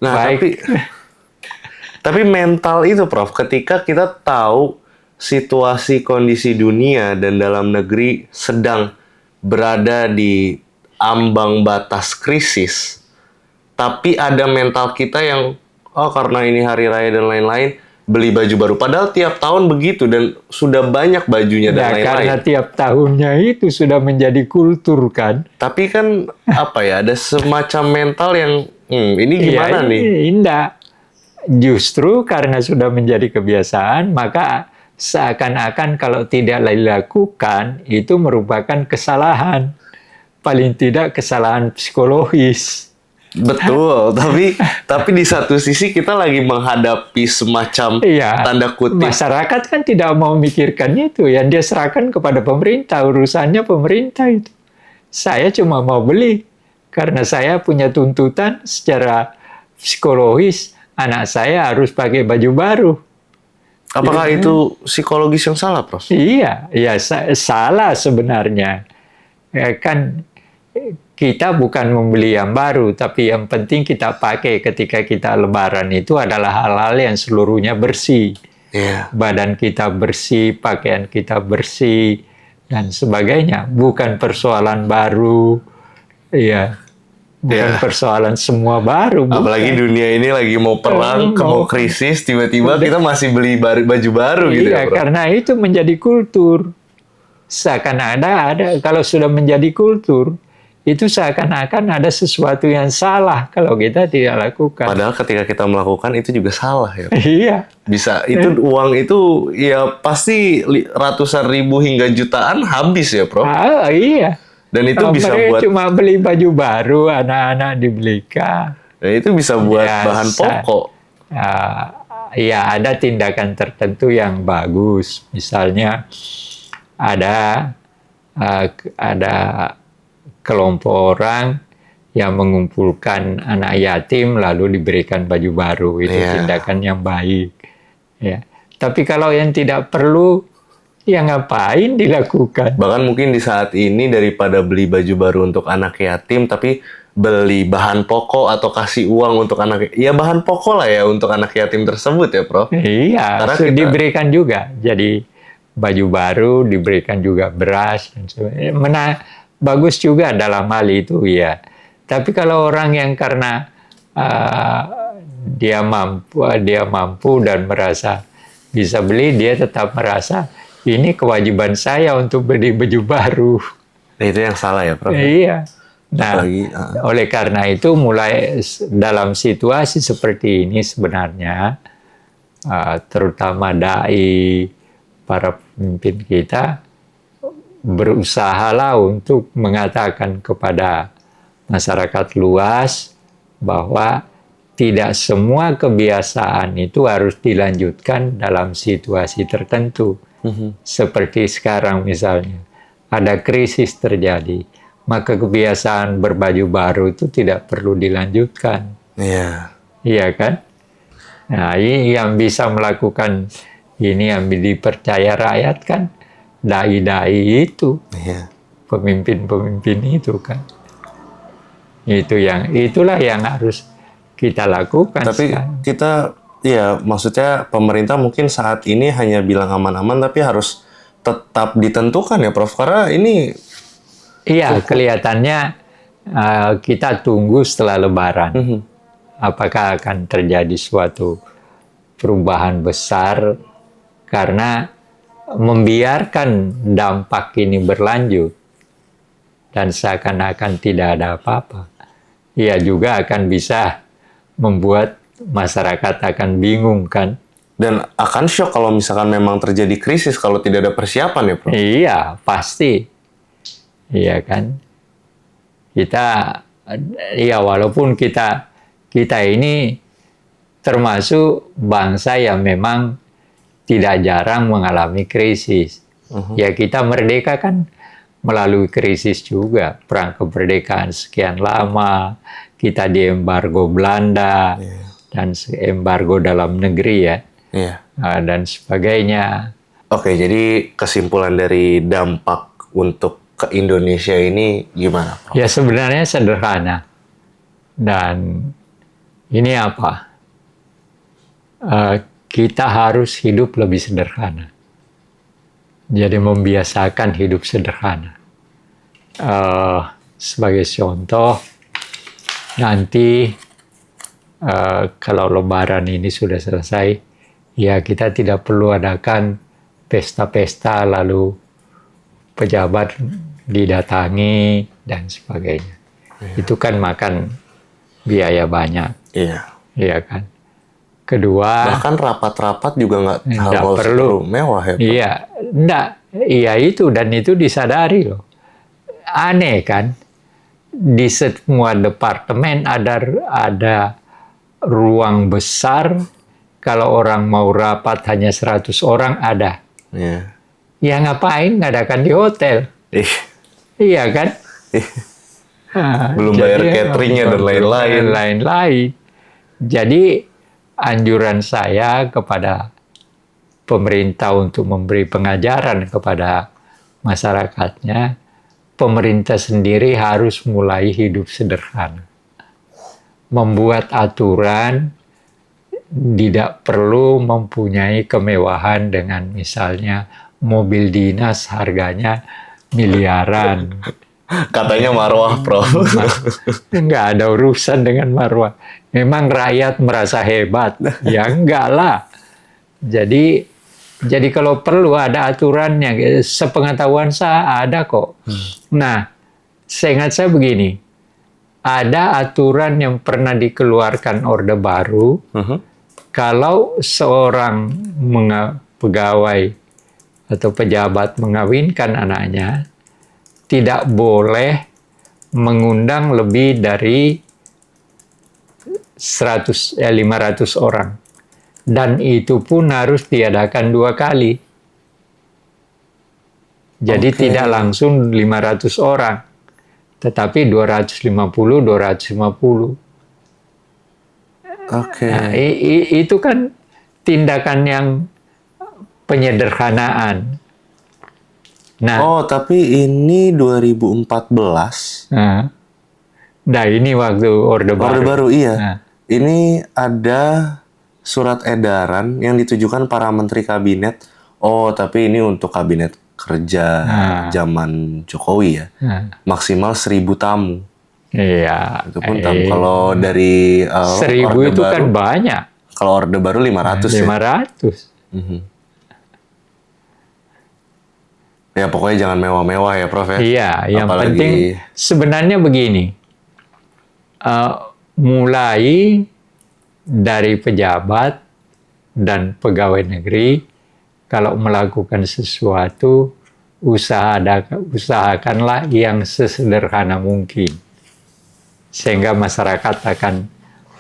Nah, baik. Tapi mental itu, Prof, ketika kita tahu situasi kondisi dunia dan dalam negeri sedang berada di ambang batas krisis, tapi ada mental kita yang, karena ini hari raya dan lain-lain, beli baju baru. Padahal tiap tahun begitu dan sudah banyak bajunya dan lain-lain. Karena tiap tahunnya itu sudah menjadi kultur kan. Tapi kan, ada semacam mental yang, ini gimana nih? Indah. Justru karena sudah menjadi kebiasaan, maka seakan-akan kalau tidak dilakukan, itu merupakan kesalahan. Paling tidak kesalahan psikologis. Betul, tapi di satu sisi kita lagi menghadapi semacam tanda kutip. Masyarakat kan tidak mau memikirkan itu, yang dia serahkan kepada pemerintah, urusannya pemerintah itu. Saya cuma mau beli, karena saya punya tuntutan secara psikologis, anak saya harus pakai baju baru. Apakah itu psikologis yang salah, Prof? Iya, salah sebenarnya. Kan kita bukan membeli yang baru, tapi yang penting kita pakai ketika kita lebaran itu adalah hal-hal yang seluruhnya bersih. Badan kita bersih, pakaian kita bersih, dan sebagainya. Bukan persoalan baru, bukan persoalan semua baru. Apalagi dunia ini lagi mau perang, mau krisis, tiba-tiba kita masih beli baju baru gitu ya, Bro? Karena itu menjadi kultur. Seakan ada kalau sudah menjadi kultur, itu seakan-akan ada sesuatu yang salah kalau kita tidak lakukan. Padahal ketika kita melakukan itu juga salah ya. Iya. Bisa itu uang itu ya pasti ratusan ribu hingga jutaan habis ya, Prof. Iya. Dan itu bisa buat cuma beli baju baru anak-anak dibelikan. Dan itu bisa buat bahan pokok. Iya, ada tindakan tertentu yang bagus. Misalnya ada kelompok orang yang mengumpulkan anak yatim lalu diberikan baju baru. Itu tindakan yang baik. Ya. Tapi kalau yang tidak perlu, ya ngapain dilakukan? Bahkan mungkin di saat ini daripada beli baju baru untuk anak yatim, tapi beli bahan pokok atau kasih uang untuk anak, ya bahan pokok lah ya untuk anak yatim tersebut ya, Prof. Iya, diberikan juga. Jadi baju baru, diberikan juga beras dan sebagainya. Bagus juga dalam hal itu ya. Tapi kalau orang yang karena dia mampu dan merasa bisa beli, dia tetap merasa ini kewajiban saya untuk beli baju baru. Nah, itu yang salah ya, Prof? Iya. Nah, oleh karena itu mulai dalam situasi seperti ini sebenarnya, terutama dai, para pemimpin kita, berusahalah untuk mengatakan kepada masyarakat luas bahwa tidak semua kebiasaan itu harus dilanjutkan dalam situasi tertentu. Seperti sekarang misalnya, ada krisis terjadi, maka kebiasaan berbaju baru itu tidak perlu dilanjutkan. Iya kan? Nah, ini yang bisa melakukan ini yang dipercaya rakyat kan, dai-dai itu, pemimpin-pemimpin itu kan. Itulah yang harus kita lakukan. Tapi kita, ya maksudnya pemerintah mungkin saat ini hanya bilang aman-aman, tapi harus tetap ditentukan ya, Prof. Karena ini... Iya, kelihatannya kita tunggu setelah Lebaran. Mhm. Apakah akan terjadi suatu perubahan besar karena membiarkan dampak ini berlanjut dan seakan-akan tidak ada apa-apa. Ya juga akan bisa membuat masyarakat akan bingung kan. Dan akan shock kalau misalkan memang terjadi krisis kalau tidak ada persiapan ya, Prof? Iya, pasti. Iya kan. Kita, ya walaupun kita ini termasuk bangsa yang memang tidak jarang mengalami krisis. Ya kita merdeka kan melalui krisis juga. Perang kemerdekaan sekian lama, kita diembargo Belanda, dan embargo dalam negeri ya. Iya. Dan sebagainya. Oke, jadi kesimpulan dari dampak untuk ke Indonesia ini gimana, Prof? Ya sebenarnya sederhana. Dan ini apa? Kita harus hidup lebih sederhana. Jadi membiasakan hidup sederhana. Sebagai contoh, nanti kalau Lebaran ini sudah selesai, ya kita tidak perlu adakan pesta-pesta lalu pejabat didatangi dan sebagainya. Itu kan makan biaya banyak. Iya. Iya kan. Kedua, Bahkan rapat-rapat juga nggak nggak harus perlu. mewah ya, Prof? Iya, enggak. Iya itu, dan itu disadari loh. Aneh kan. Di semua departemen ada ruang besar. Kalau orang mau rapat hanya 100 orang ada. Iya. Ya ngapain ngadakan di hotel? Ih, Iya kan? belum Jadi, bayar cateringnya dan lain-lain. Lain-lain. Jadi anjuran saya kepada pemerintah untuk memberi pengajaran kepada masyarakatnya, pemerintah sendiri harus mulai hidup sederhana. Membuat aturan, tidak perlu mempunyai kemewahan dengan misalnya mobil dinas harganya miliaran. Katanya marwah, Prof. Nggak ada urusan dengan marwah. Memang rakyat merasa hebat. Ya enggak lah. Jadi kalau perlu ada aturannya. Sepengetahuan saya ada kok. Nah, seingat saya begini. Ada aturan yang pernah dikeluarkan Orde Baru. Kalau seorang pegawai atau pejabat mengawinkan anaknya, tidak boleh mengundang lebih dari 500 orang. Dan itu pun harus diadakan 2 kali. Jadi tidak langsung 500 orang, tetapi 250. Oke. Nah, itu kan tindakan yang penyederhanaan. Nah, Tapi ini 2014. Nah ini waktu Orde Baru. Orde Baru, iya. Nah. Ini ada surat edaran yang ditujukan para menteri kabinet. Tapi ini untuk kabinet kerja zaman Jokowi ya. Maksimal 1.000 tamu. Iya. Itu pun tamu. Kalau dari 1.000 Orde itu Baru, kan banyak. Kalau Orde Baru 500 ya. 500. Ya pokoknya jangan mewah-mewah ya, Prof ya. Iya, yang Apalagi penting sebenarnya begini. Mulai dari pejabat dan pegawai negeri, kalau melakukan sesuatu, usahakanlah yang sesederhana mungkin. Sehingga masyarakat akan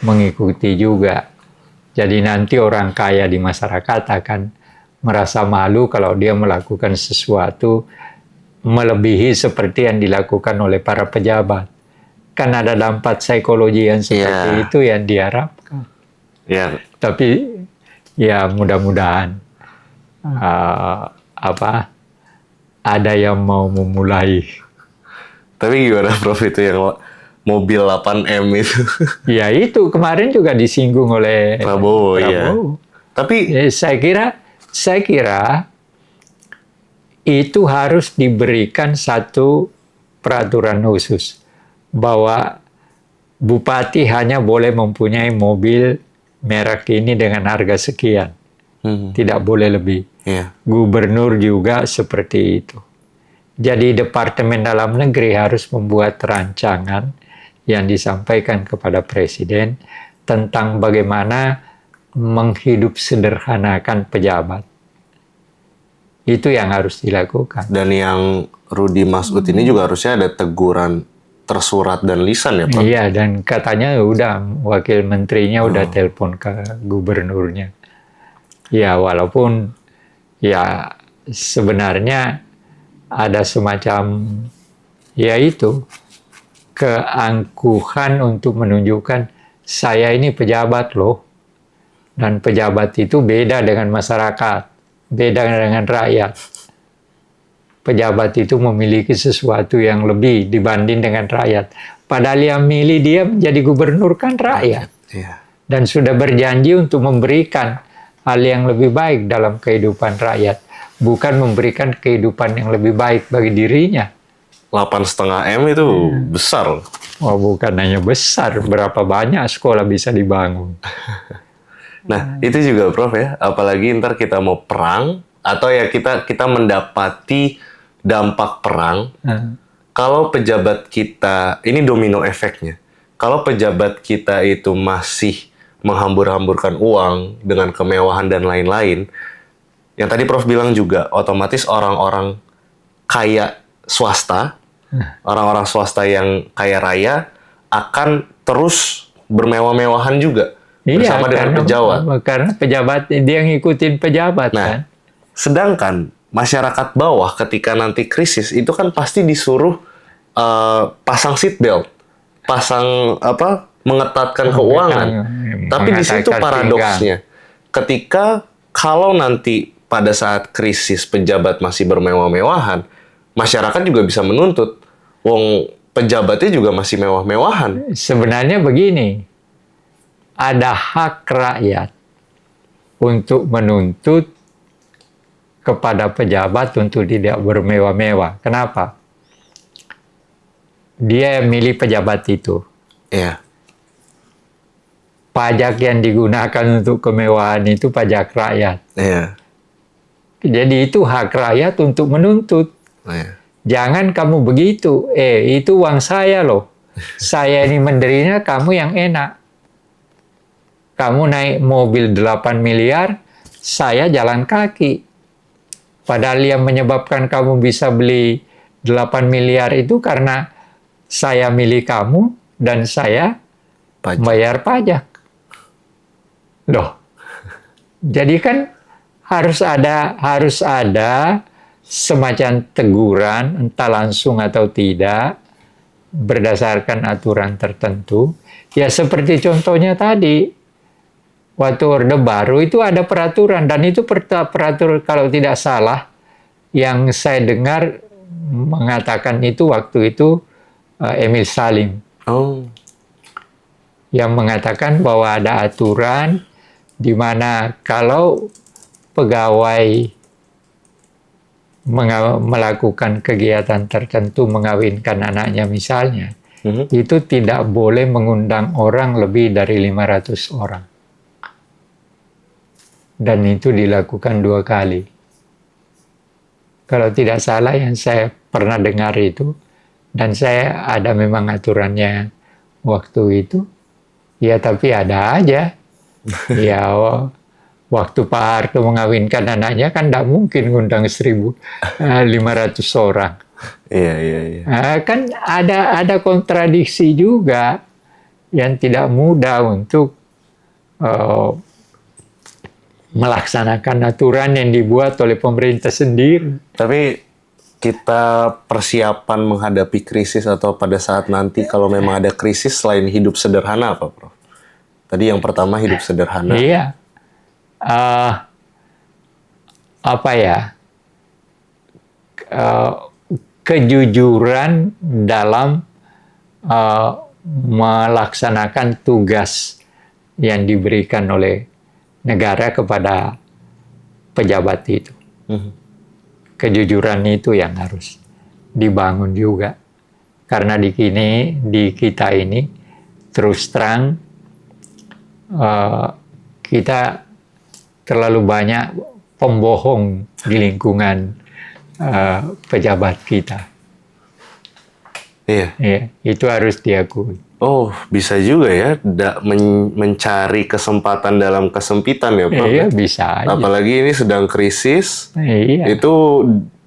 mengikuti juga. Jadi nanti orang kaya di masyarakat akan merasa malu kalau dia melakukan sesuatu melebihi seperti yang dilakukan oleh para pejabat. Kan ada dampak psikologi yang seperti itu yang diharapkan. Iya. Tapi ya mudah-mudahan ada yang mau memulai. Tapi gimana, Prof, itu yang mobil 8M itu? Ya itu kemarin juga disinggung oleh Prabowo. Iya. Tapi saya kira itu harus diberikan satu peraturan khusus bahwa bupati hanya boleh mempunyai mobil merek ini dengan harga sekian. Tidak boleh lebih. Gubernur juga seperti itu. Jadi Departemen Dalam Negeri harus membuat rancangan yang disampaikan kepada Presiden tentang bagaimana menghidup sederhanakan pejabat. Itu yang harus dilakukan. Dan yang Rudi Masud ini juga harusnya ada teguran tersurat dan lisan ya, Pak? Iya, dan katanya udah wakil menterinya udah telepon ke gubernurnya. Ya, walaupun ya sebenarnya ada semacam ya itu keangkuhan untuk menunjukkan saya ini pejabat loh. Dan pejabat itu beda dengan masyarakat, beda dengan rakyat. Pejabat itu memiliki sesuatu yang lebih dibanding dengan rakyat. Padahal yang milih dia menjadi gubernur kan rakyat. Dan sudah berjanji untuk memberikan hal yang lebih baik dalam kehidupan rakyat. Bukan memberikan kehidupan yang lebih baik bagi dirinya. 8,5 M itu besar. Oh, bukan hanya besar, berapa banyak sekolah bisa dibangun. Nah, itu juga Prof ya, apalagi ntar kita mau perang, atau ya kita mendapati dampak perang, kalau pejabat kita, ini domino efeknya, kalau pejabat kita itu masih menghambur-hamburkan uang dengan kemewahan dan lain-lain, yang tadi Prof bilang juga, otomatis orang-orang kaya swasta, orang-orang swasta yang kaya raya, akan terus bermewah-mewahan juga. Bersama dengan pejabat. Karena pejabat, dia ngikutin pejabat kan. Sedangkan masyarakat bawah ketika nanti krisis, itu kan pasti disuruh pasang seatbelt, pasang mengetatkan keuangan. Tapi di situ paradoksnya, ketika kalau nanti pada saat krisis pejabat masih bermewah-mewahan, masyarakat juga bisa menuntut, wong pejabatnya juga masih mewah-mewahan. Sebenarnya begini, ada hak rakyat untuk menuntut kepada pejabat untuk tidak bermewah-mewah. Kenapa? Dia milih pejabat itu. Iya. Pajak yang digunakan untuk kemewahan itu pajak rakyat. Iya. Jadi itu hak rakyat untuk menuntut. Iya. Jangan kamu begitu. Itu uang saya loh. Saya ini menderita, kamu yang enak. Kamu naik mobil 8 miliar, saya jalan kaki. Padahal yang menyebabkan kamu bisa beli 8 miliar itu karena saya milih kamu dan saya bayar pajak. Loh. Jadi kan harus ada semacam teguran, entah langsung atau tidak, berdasarkan aturan tertentu. Ya seperti contohnya tadi, waktu Orde Baru itu ada peraturan, dan itu peraturan kalau tidak salah, yang saya dengar mengatakan itu waktu itu Emil Salim. Yang mengatakan bahwa ada aturan di mana kalau pegawai melakukan kegiatan tertentu, mengawinkan anaknya misalnya, itu tidak boleh mengundang orang lebih dari 500 orang. Dan itu dilakukan 2 kali. Kalau tidak salah yang saya pernah dengar itu, dan saya ada memang aturannya waktu itu, ya tapi ada aja. Ya waktu Pak Harto mengawinkan anaknya kan tidak mungkin ngundang 1.500 orang. Iya. Kan ada kontradiksi juga yang tidak mudah untuk melaksanakan aturan yang dibuat oleh pemerintah sendiri. Tapi kita persiapan menghadapi krisis atau pada saat nanti kalau memang ada krisis selain hidup sederhana apa, Prof? Tadi yang pertama hidup sederhana. Iya. Kejujuran dalam melaksanakan tugas yang diberikan oleh negara kepada pejabat itu. Kejujuran itu yang harus dibangun juga. Karena di kita ini terus terang kita terlalu banyak pembohong di lingkungan pejabat kita. Iya. Ya, itu harus diakui. Oh, bisa juga ya mencari kesempatan dalam kesempitan ya, Prof. Iya, bisa aja. Apalagi ini sedang krisis, Iya. itu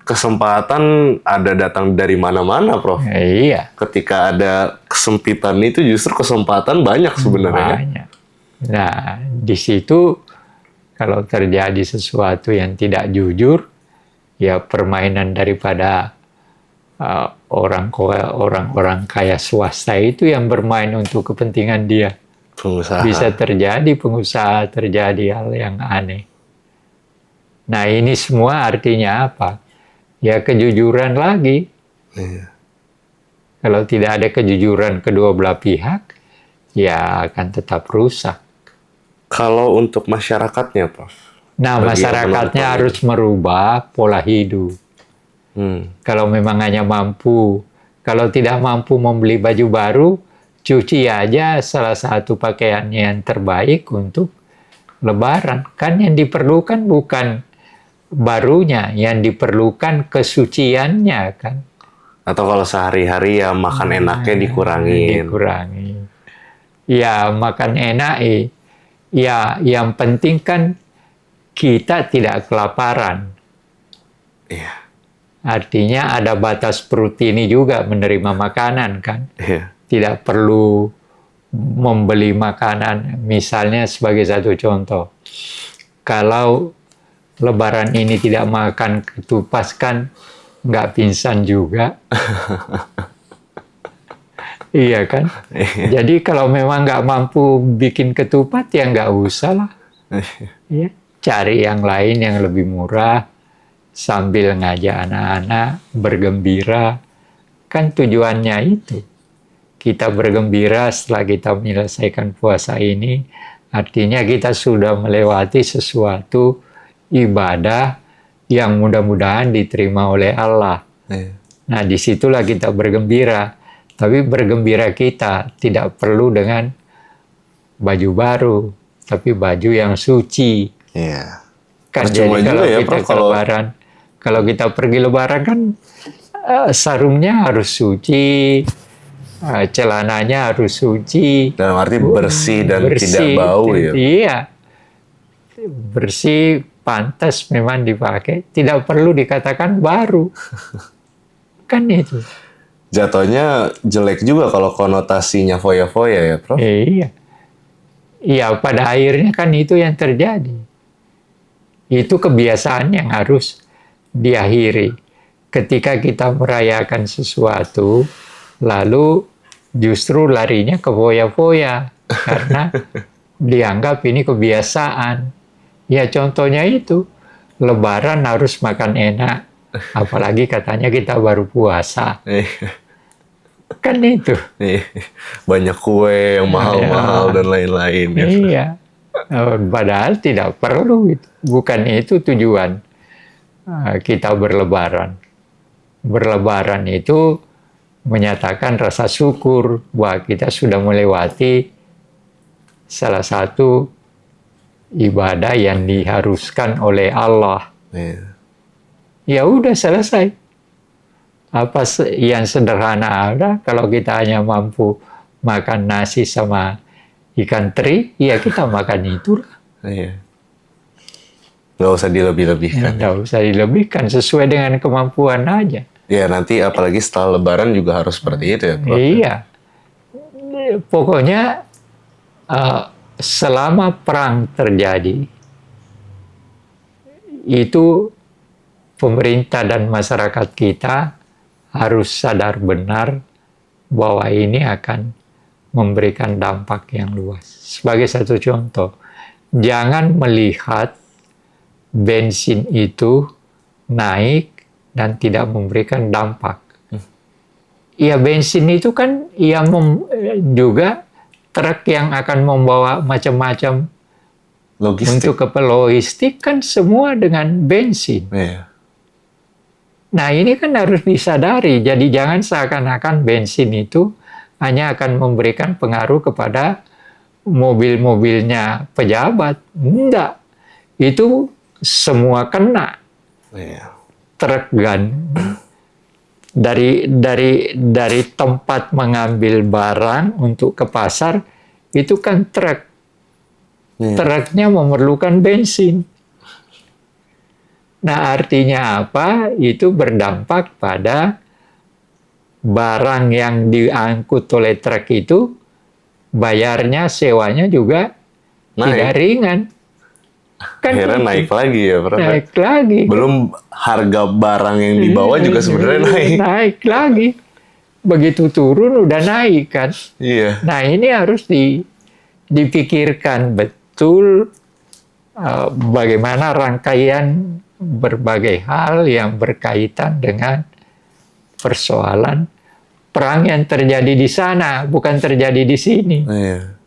kesempatan ada datang dari mana-mana, Prof. Iya. Ketika ada kesempitan itu justru kesempatan banyak sebenarnya. Banyak. Nah, di situ kalau terjadi sesuatu yang tidak jujur, ya permainan daripada orang-orang kaya swasta itu yang bermain untuk kepentingan dia. Pengusaha. Bisa terjadi pengusaha, terjadi hal yang aneh. Nah, ini semua artinya apa? Ya kejujuran lagi. Iya. Kalau tidak ada kejujuran kedua belah pihak, ya akan tetap rusak. Kalau untuk masyarakatnya, Prof. Nah, Bagi masyarakatnya yang harus merubah pola hidup. Kalau memang hanya mampu, kalau tidak mampu membeli baju baru, cuci aja salah satu pakaian yang terbaik untuk Lebaran. Kan yang diperlukan bukan barunya, yang diperlukan kesuciannya kan. Atau kalau sehari-hari ya makan enaknya dikurangin. Dikurangi. Ya makan enak, ya yang penting kan kita tidak kelaparan. Iya. Artinya ada batas perut ini juga menerima makanan kan. Iya. Tidak perlu membeli makanan. Misalnya sebagai satu contoh, kalau Lebaran ini tidak makan ketupat kan nggak pingsan juga. Iya kan? Jadi kalau memang nggak mampu bikin ketupat ya nggak usah lah. Ya, cari yang lain yang lebih murah sambil ngajak anak-anak bergembira. Kan tujuannya itu. Kita bergembira setelah kita menyelesaikan puasa ini, artinya kita sudah melewati sesuatu ibadah yang mudah-mudahan diterima oleh Allah. Nah, disitulah kita bergembira. Tapi bergembira kita tidak perlu dengan baju baru, tapi baju yang suci. Iya. Kan jadi kalau kita Lebaran, kalau kita pergi Lebaran kan sarungnya harus suci, celananya harus suci. Dalam arti bersih dan tidak bau ya. Iya, bersih, pantas memang dipakai, tidak perlu dikatakan baru. Kan itu. Jatuhnya jelek juga kalau konotasinya foya-foya ya, Prof? Iya. Iya, pada akhirnya kan itu yang terjadi. Itu kebiasaan yang harus diakhiri. Ketika kita merayakan sesuatu, lalu justru larinya ke foya-foya. Karena dianggap ini kebiasaan. Ya contohnya itu, Lebaran harus makan enak. Apalagi katanya kita baru puasa. Kan itu. Banyak kue yang mahal-mahal dan lain-lain. Ya. Iya. Padahal tidak perlu. Bukan itu tujuan kita berlebaran. Berlebaran itu menyatakan rasa syukur bahwa kita sudah melewati salah satu ibadah yang diharuskan oleh Allah. Ya udah selesai. Apa yang sederhana ada, kalau kita hanya mampu makan nasi sama ikan teri, ya kita makan itu. Iya. Nggak usah dilebih-lebihkan. Nggak usah dilebihkan, sesuai dengan kemampuan aja. Ya nanti apalagi setelah Lebaran juga harus seperti itu ya, Prof? Iya. Pokoknya selama perang terjadi, itu pemerintah dan masyarakat kita harus sadar benar bahwa ini akan memberikan dampak yang luas. Sebagai satu contoh, jangan melihat bensin itu naik dan tidak memberikan dampak. Ya bensin itu kan juga truk yang akan membawa macam-macam logistik. Untuk logistik kan semua dengan bensin. Iya. Nah ini kan harus disadari. Jadi jangan seakan-akan bensin itu hanya akan memberikan pengaruh kepada mobil-mobilnya pejabat. Enggak. Itu semua kena. Iya. Truk dari tempat mengambil barang untuk ke pasar itu kan truk. Truknya memerlukan bensin. Nah, artinya apa? Itu berdampak pada barang yang diangkut oleh truk itu, bayarnya, sewanya juga tidak ringan. Kan akhirnya naik lagi ya, Prof. Naik lagi. Belum harga barang yang dibawa juga sebenarnya naik. Naik lagi. Begitu turun udah naik kan. Iya. Nah ini harus dipikirkan betul bagaimana rangkaian berbagai hal yang berkaitan dengan persoalan perang yang terjadi di sana, bukan terjadi di sini. Iya.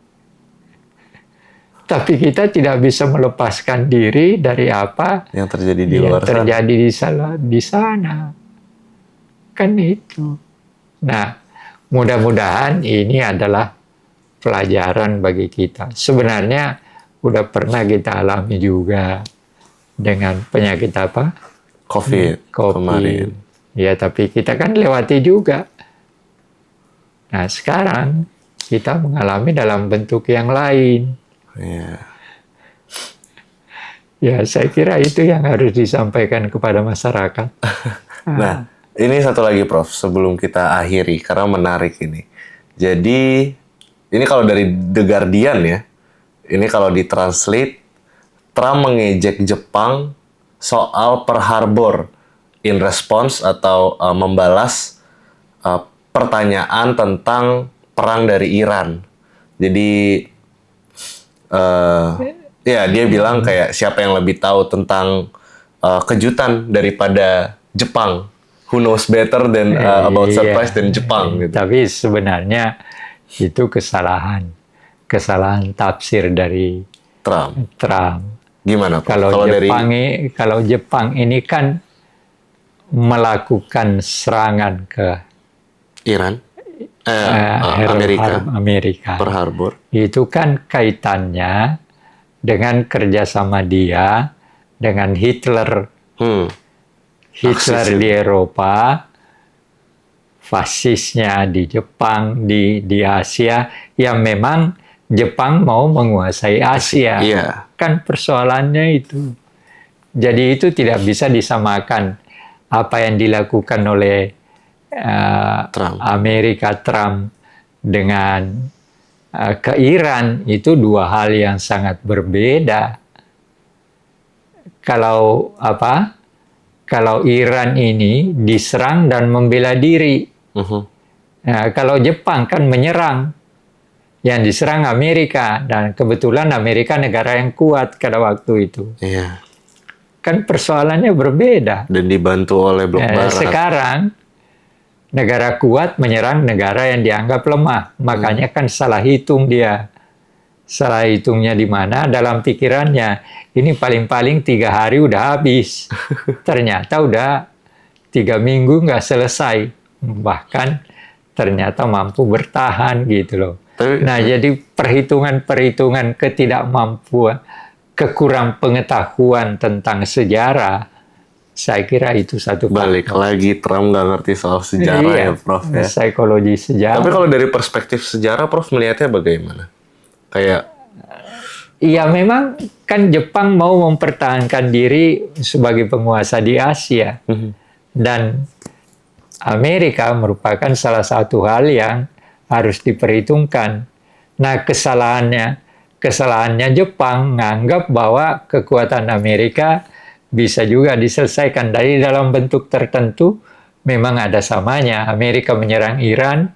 Tapi kita tidak bisa melepaskan diri dari apa yang terjadi di yang luar sana. terjadi di sana. Kan itu. Nah, mudah-mudahan ini adalah pelajaran bagi kita. Sebenarnya udah pernah kita alami juga dengan penyakit apa? COVID kemarin. Ya, tapi kita kan lewati juga. Nah, sekarang kita mengalami dalam bentuk yang lain. Iya. Ya, saya kira itu yang harus disampaikan kepada masyarakat. Nah, ini satu lagi, Prof, sebelum kita akhiri, karena menarik ini. Jadi, ini kalau dari The Guardian ya, ini kalau ditranslate, Trump mengejek Jepang soal Pearl Harbor in response atau membalas pertanyaan tentang perang dari Iran. Jadi, ya dia bilang kayak siapa yang lebih tahu tentang kejutan daripada Jepang. Who knows better than about surprise than Jepang gitu. Tapi sebenarnya itu kesalahan tafsir dari Trump. Gimana Pak? Kalau Jepang ini kan melakukan serangan ke Iran, Amerika. Pearl Harbor. Itu kan kaitannya dengan kerjasama dia dengan Hitler. Hitler di Eropa, fasisnya di Jepang, di Asia, yang memang Jepang mau menguasai Asia. Iya. Kan persoalannya itu. Jadi itu tidak bisa disamakan apa yang dilakukan oleh Amerika Trump dengan ke Iran, itu dua hal yang sangat berbeda. Kalau Iran ini diserang dan membela diri. Nah, kalau Jepang kan menyerang, yang diserang Amerika, dan kebetulan Amerika negara yang kuat pada waktu itu. Iya. Kan persoalannya berbeda. Dan dibantu oleh blok barat. Sekarang negara kuat menyerang negara yang dianggap lemah, makanya kan salah hitung dia. Salah hitungnya di mana? Dalam pikirannya, ini paling-paling 3 hari udah habis. Ternyata udah 3 minggu nggak selesai. Bahkan ternyata mampu bertahan gitu loh. Nah, jadi perhitungan-perhitungan ketidakmampuan, kekurang pengetahuan tentang sejarah, saya kira itu satu balik lagi Trump nggak ngerti soal sejarah ya, Prof ya. Psikologi sejarah. Tapi kalau dari perspektif sejarah, Prof melihatnya bagaimana? Kayak iya, memang kan Jepang mau mempertahankan diri sebagai penguasa di Asia. Dan Amerika merupakan salah satu hal yang harus diperhitungkan. Nah, kesalahannya Jepang menganggap bahwa kekuatan Amerika bisa juga diselesaikan dari dalam bentuk tertentu. Memang ada samanya. Amerika menyerang Iran,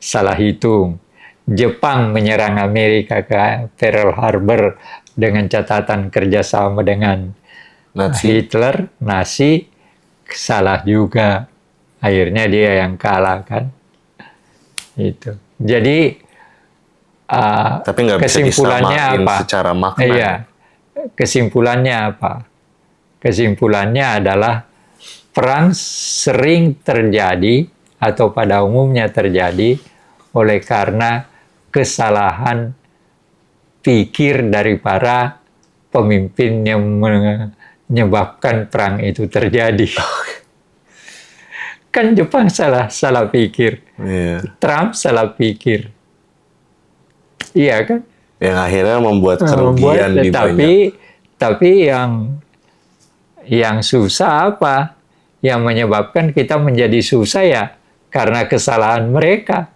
salah hitung. Jepang menyerang Amerika ke Pearl Harbor dengan catatan kerjasama dengan Hitler, Nazi, salah juga. Akhirnya dia yang kalah kan. Itu. Jadi tapi nggak bisa kesimpulannya disamain apa? Secara makna. Iya. Kesimpulannya apa? kesimpulannya adalah perang sering terjadi atau pada umumnya terjadi oleh karena kesalahan pikir dari para pemimpin yang menyebabkan perang itu terjadi. Kan Jepang salah pikir, Trump salah pikir, iya kan? Yang akhirnya membuat kerugian di banyak. Tapi yang susah apa? Yang menyebabkan kita menjadi susah ya karena kesalahan mereka.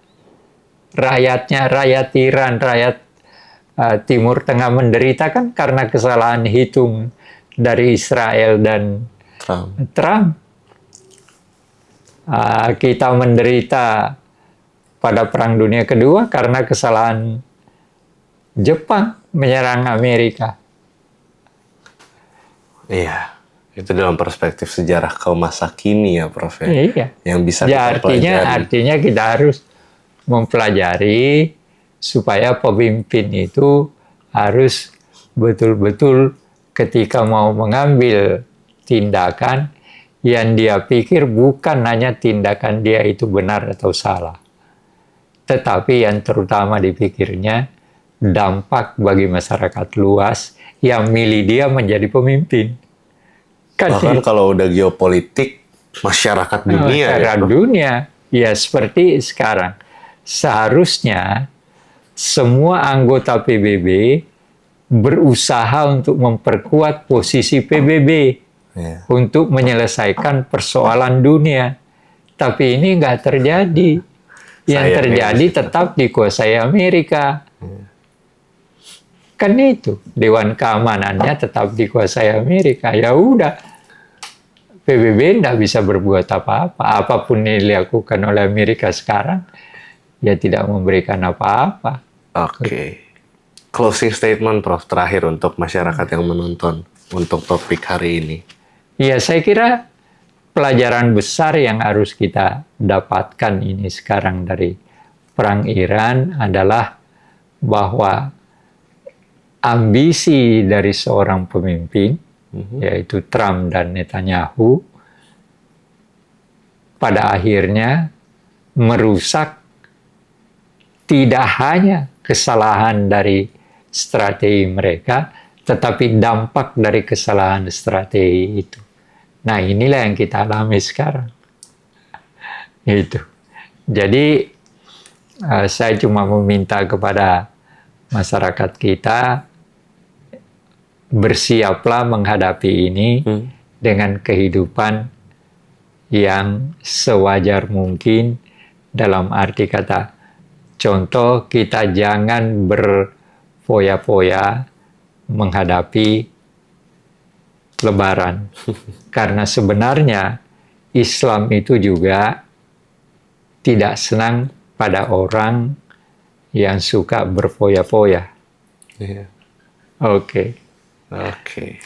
Rakyatnya, rakyat Iran, rakyat Timur Tengah menderita kan karena kesalahan hitung dari Israel dan Trump. Kita menderita pada Perang Dunia Kedua karena kesalahan Jepang menyerang Amerika. Iya, itu dalam perspektif sejarah kaum masa kini ya, Prof. Iya. Yang bisa Ya, kita pelajari. artinya kita harus mempelajari supaya pemimpin itu harus betul-betul ketika mau mengambil tindakan yang dia pikir bukan hanya tindakan dia itu benar atau salah, tetapi yang terutama dipikirnya dampak bagi masyarakat luas yang milih dia menjadi pemimpin. Bahkan kalau udah geopolitik, masyarakat dunia. Masyarakat dunia, ya seperti sekarang. Seharusnya semua anggota PBB berusaha untuk memperkuat posisi PBB untuk menyelesaikan persoalan dunia. Tapi ini nggak terjadi. Yang terjadi tetap dikuasai Amerika. Kan itu, Dewan Keamanannya tetap dikuasai Amerika. Ya udah, PBB tidak bisa berbuat apa-apa. Apapun yang dilakukan oleh Amerika sekarang, ya tidak memberikan apa-apa. Oke. Closing statement, Prof, terakhir untuk masyarakat yang menonton untuk topik hari ini. Ya, saya kira pelajaran besar yang harus kita dapatkan ini sekarang dari Perang Iran adalah bahwa ambisi dari seorang pemimpin, yaitu Trump dan Netanyahu, pada akhirnya merusak tidak hanya kesalahan dari strategi mereka, tetapi dampak dari kesalahan strategi itu. Nah, inilah yang kita alami sekarang. Itu. Jadi, saya cuma meminta kepada masyarakat kita, bersiaplah menghadapi ini dengan kehidupan yang sewajar mungkin, dalam arti kata, contoh, kita jangan berfoya-foya menghadapi Lebaran. Karena sebenarnya Islam itu juga tidak senang pada orang yang suka berfoya-foya. Iya. Oke. Oke.